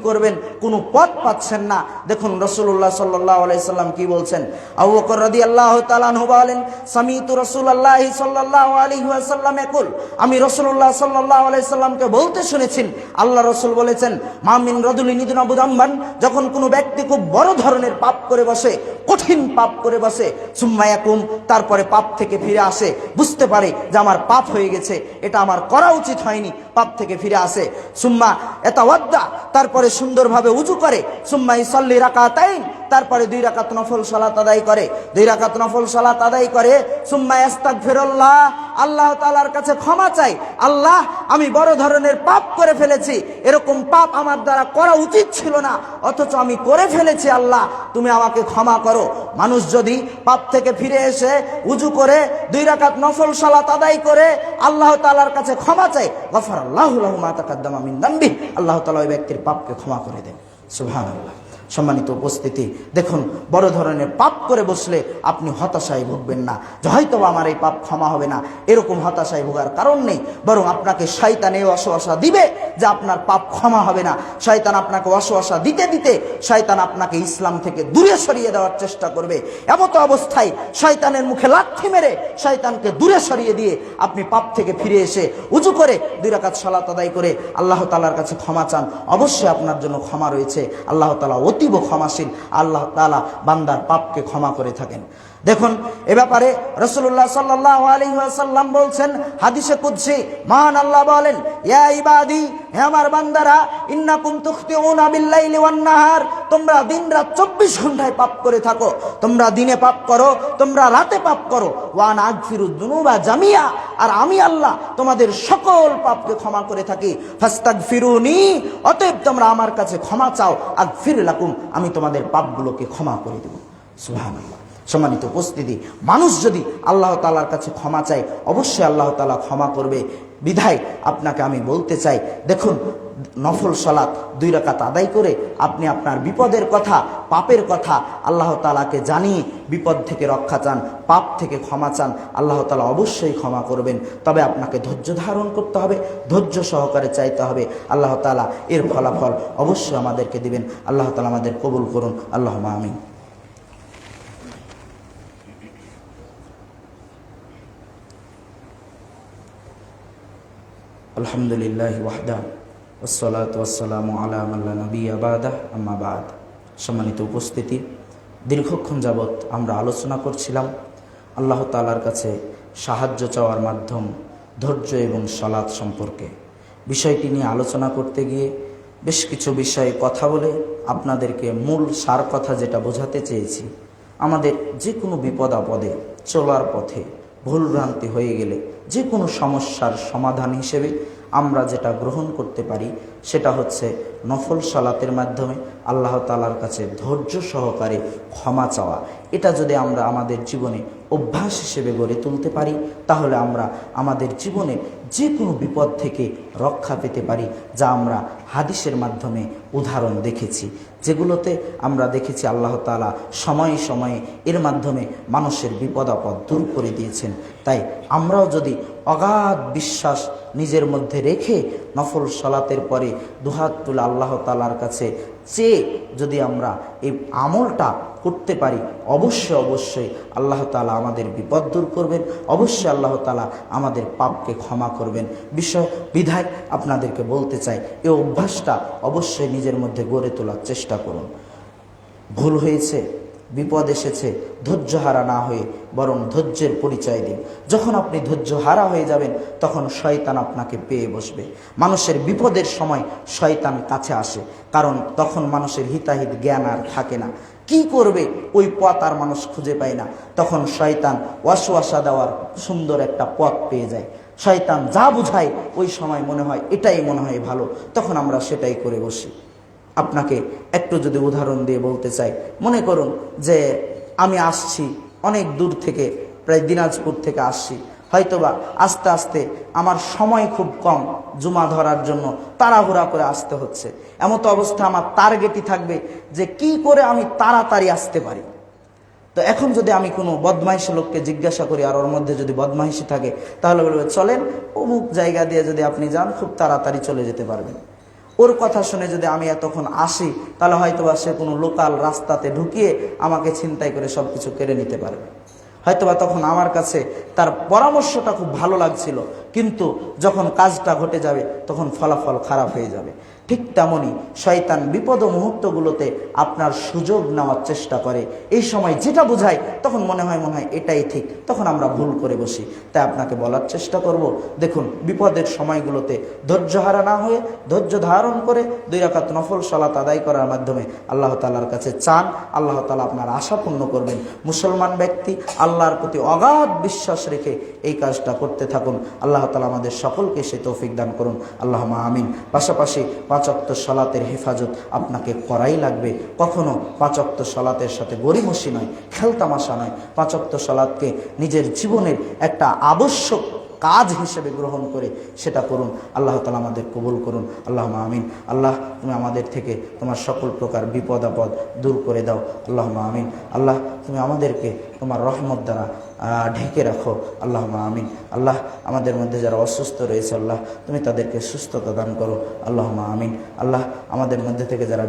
করবেন কোনো পথ পাচ্ছেন না। দেখুন রাসূলুল্লাহ সাল্লাল্লাহু আলাইহি সাল্লাম কি বলছেন। আবু বকর রাদিয়াল্লাহু তাআলা আনহু বলেন, সামিতু রাসূলুল্লাহ সাল্লাল্লাহু আলাইহি ওয়াসাল্লাম ইয়াকুল, আমি রাসূলুল্লাহ সাল্লাল্লাহু আলাইহি সাল্লামকে বলতে শুনেছি, আল্লাহ রাসূল বলেছেন, মা মিন রাজুলিন ইযনাবু যামবান, যখন কোনো ব্যক্তি খুব বড় ধরনের পাপ করে বসে, কঠিন পাপ করে বসে, সুম্মা ইয়াকুম, তারপরে পাপ থেকে ফিরে আসে, বুঝতে পারে যে আমার পাপ হয়ে গেছে, এটা আমার করা উচিত হয়নি, পাপ থেকে ফিরে আসে, সুম্মা ইয়াতাওয়াদ্দা, তারপরে সুন্দরভাবে উযু করে, সুম্মা ইসাল্লি রাকাতাইন, তারপরে 2 রাকাত নফল সালাত আদায় করে, 2 রাকাত নফল সালাত আদায় করে, সুম্মা ইস্তাগফিরুল্লাহ, আল্লাহ তাআলার কাছে ক্ষমা চাই, আল্লাহ আমি বড় ধরনের পাপ করে ফেলেছি, এরকম পাপ আমার দ্বারা করা উচিত ছিল না, অথচ আমি করে ফেলেছি, আল্লাহ তুমি আমাকে ক্ষমা করো। মানুষ যদি পাপ থেকে ফিরে এসে উযু করে 2 রাকাত নফল সালাত আদায় করে আল্লাহ তাআলার কাছে ক্ষমা চায়, গফারাল্লাহু লাহু মা তাকাদ্দামা মিন যামবি, আল্লাহ তাআলা ওই ব্যক্তির পাপকে ক্ষমা করে দেন। সুবহানাল্লাহ। সম্মানিত উপস্থিতি, দেখুন বড় ধরনের পাপ করে বসলে আপনি হতাশায় ভুগবেন না যে হয়তো আমার এই পাপ ক্ষমা হবে না, এরকম হতাশায় ভোগার কারণ নেই, বরং আপনাকে শয়তান এই ওয়াসওয়াসা দিবে যে আপনার পাপ ক্ষমা হবে না। শয়তান আপনাকে ওয়াসওয়াসা দিতে দিতে শয়তান আপনাকে ইসলাম থেকে দূরে সরিয়ে দেওয়ার চেষ্টা করবে। এমত অবস্থায় শয়তানের মুখে লাথি মেরে শয়তানকে দূরে সরিয়ে দিয়ে আপনি পাপ থেকে ফিরে এসে উযু করে 2 রাকাত সালাত আদায় করে আল্লাহ তাআলার কাছে ক্ষমা চান, অবশ্যই আপনার জন্য ক্ষমা রয়েছে। আল্লাহ তাআলা অতীব ক্ষমাশীল, আল্লাহ তাআলা বান্দার পাপকে ক্ষমা করে থাকেন। দেখুন এ ব্যাপারে রাসূলুল্লাহ সাল্লাল্লাহু আলাইহি ওয়াসাল্লাম বলছেন, হাদিসে কুদসি, মহান আল্লাহ বলেন, ইয়া ইবাদি, হে আমার বান্দারা, ইন্নাকুম তুখতিউনা বিল-লাইলি ওয়ান-নাহার, তোমরা দিন-রাত 24 ঘন্টায় পাপ করে থাকো, তোমরা দিনে পাপ করো, তোমরা রাতে পাপ করো, ওয়া আনা আগফিরুদ দুনুবা জামিয়া, আর আমি আল্লাহ তোমাদের সকল পাপকে ক্ষমা করে থাকি, ফাস্তাগফিরুনি, অতএব তোমরা আমার কাছে ক্ষমা চাও, আগফির লাকুম, আমি তোমাদের পাপগুলোকে ক্ষমা করে দেব। সুবহানাল্লাহ। সম্মানিত উপস্থিতি, মানুষ যদি আল্লাহ তাআলার কাছে ক্ষমা চায় অবশ্যই আল্লাহ তাআলা ক্ষমা করবে। বিধায় আপনাকে আমি বলতে চাই, দেখুন নফল সালাত 2 রাকাত আদায় করে আপনি আপনার বিপদের কথা, পাপের কথা আল্লাহ তাআলাকে জানিয়ে বিপদ থেকে রক্ষা চান, পাপ থেকে ক্ষমা চান, আল্লাহ তাআলা অবশ্যই ক্ষমা করবেন। তবে আপনাকে ধৈর্য ধারণ করতে হবে, ধৈর্য সহকারে চাইতে হবে, আল্লাহ তাআলা এর ফলাফল অবশ্যই আমাদেরকে দিবেন। আল্লাহ তাআলা আমাদের কবুল করুন। আল্লাহুম্মা আমিন। আলহামদুলিল্লাহ ওয়াহদা, ওয়াসসালাতু ওয়াসসালামু আলা মান লা নাবিয়্যা বা'দা, আম্মা বা'দ। সম্মানিত উপস্থিতি, দীর্ঘক্ষণ যাবৎ আমরা আলোচনা করছিলাম আল্লাহ তাআলার কাছে সাহায্য চাওয়ার মাধ্যম ধৈর্য এবং সালাত সম্পর্কে। বিষয়টি নিয়ে আলোচনা করতে গিয়ে বেশ কিছু বিষয়ে কথা বলে আপনাদেরকে মূল সার কথা যেটা বোঝাতে চেয়েছি, আমাদের যে কোনো বিপদ আপদে চলার পথে ভুলভ্রান্তি হয়ে গেলে যে কোনো সমস্যার সমাধান হিসেবে আমরা যেটা গ্রহণ করতে পারি সেটা হচ্ছে নফল সালাতের মাধ্যমে আল্লাহ তাআলার কাছে ধৈর্য সহকারে ক্ষমা চাওয়া। এটা যদি আমরা আমাদের জীবনে অভ্যাস হিসেবে গড়ে তুলতে পারি তাহলে আমরা আমাদের জীবনে যে কোনো বিপদ থেকে রক্ষা পেতে পারি, যা আমরা হাদিসের মাধ্যমে উদাহরণ দেখেছি, যেগুলোতে আমরা দেখেছি আল্লাহ তাআলা সময়ে সময়ে এর মাধ্যমে মানুষের বিপদ আপদ দূর করে দিয়েছেন। তাই আমরাও যদি অগাধ বিশ্বাস নিজের মধ্যে রেখে নফল সালাতের পরে দুহাত তুলে আল্লাহ তাআলার কাছে চেয়ে যদি আমরা এই আমলটা করতে পারি, অবশ্যই আল্লাহ তাআলা আমাদের বিপদ দূর করবেন, অবশ্যই আল্লাহ তাআলা আমাদের পাপকে ক্ষমা করবেন। বিষয় বিধায় আপনাদেরকে বলতে চাই, এই অভ্যাসটা অবশ্যই নিজের মধ্যে গড়ে তোলার চেষ্টা করুন। ভুল হয়েছে, বিপদ এসেছে, ধৈর্য হারা না হয়ে বরং ধৈর্যের পরিচয় দিন। যখন আপনি ধৈর্য হারা হয়ে যাবেন তখন শয়তান আপনাকে পেয়ে বসবে। মানুষের বিপদের সময় শয়তান কাছে আসে, কারণ তখন মানুষের হিতাহিত জ্ঞান আর থাকে না, কি করবে ওই পথ আর মানুষ খুঁজে পায় না। তখন শয়তান ওয়াসওয়াসা দেওয়ার সুন্দর একটা পথ পেয়ে যায়। শয়তান যা বুঝায় ওই সময় মনে হয় এটাই মনে হয় ভালো, তখন আমরা সেটাই করে বসি। আপনাকে একটু যদি উদাহরণ দিয়ে বলতে চাই, মনে করুন যে আমি আসছি অনেক দূর থেকে, প্রায় দিনাজপুর থেকে আসছি, হয়তোবা আস্তে আস্তে আমার সময় খুব কম, জুমা ধরার জন্য তাড়াহুড়া করে আসতে হচ্ছে। এমত অবস্থা আমার টার্গেটই থাকবে যে কি করে আমি তাড়াতাড়ি আসতে পারি। তো এখন যদি আমি কোনো বদমাইশি লোককে জিজ্ঞাসা করি আর ওর মধ্যে যদি বদমাইশি থাকে, তাহলে বলবে চলেন অমুক জায়গা দিয়ে যদি আপনি যান খুব তাড়াতাড়ি চলে যেতে পারবেন। ওর কথা শুনে যদি আমি এতক্ষণ আসি তাহলে হয়তোবা সে কোনো লোকাল রাস্তাতে ঢুকিয়ে আমাকে ছিনতাই করে সব কিছু কেড়ে নিতে পারবে। হয়তোবা তখন আমার কাছে তার পরামর্শটা খুব ভালো লাগছিল, কিন্তু যখন কাজটা ঘটে যাবে তখন ফলাফল খারাপ হয়ে যাবে। ঠিক তেমনই শয়তান বিপদ মুহূর্তগুলোতে আপনার সুযোগ নেওয়ার চেষ্টা করে। এই সময় যেটা বোঝায় তখন মনে হয় এটাই ঠিক, তখন আমরা ভুল করে বসি। তাই আপনাকে বলার চেষ্টা করব, দেখুন বিপদের সময়গুলোতে ধৈর্য হারা না হয়ে ধৈর্য ধারণ করে 2 রাকাত নফল সালাত আদায় করার মাধ্যমে আল্লাহ তাআলার কাছে চান, আল্লাহ তাআলা আপনার আশা পূর্ণ করবেন। মুসলমান ব্যক্তি আল্লাহর প্রতি অগাধ বিশ্বাস রেখে এই কাজটা করতে থাকুন। আল্লাহ তাআলা আমাদের সকলকে সে তৌফিক দান করুন, আল্লাহুম্মা আমিন। পাশাপাশি 5 ওয়াক্ত সালাতের হেফাজত আপনাকে করাই লাগবে। কখনো 5 ওয়াক্ত সালাতের সাথে গড়িমসি নয়, খেলতামাশা নয়। 5 ওয়াক্ত সালাতকে নিজের জীবনের একটা আবশ্যক কাজ হিসেবে গ্রহণ করে সেটা করুন। আল্লাহ তাআলা আমাদের কবুল করুন, আল্লাহুম্মা আমিন। আল্লাহ তুমি আমাদের থেকে তোমার সকল প্রকার বিপদ আপদ দূর করে দাও, আল্লাহুম্মা আমিন। আল্লাহ তুমি আমাদেরকে তোমার রহমত দ্বারা ঢেকে রাখো, আল্লাহুম্মা আমিন। আল্লাহ আমাদের মধ্যে যারা অসুস্থ রয়েছে আল্লাহ তুমি তাদেরকে সুস্থতা দান করো, আল্লাহুম্মা আমিন। আল্লাহ আমাদের মধ্যে থেকে যারা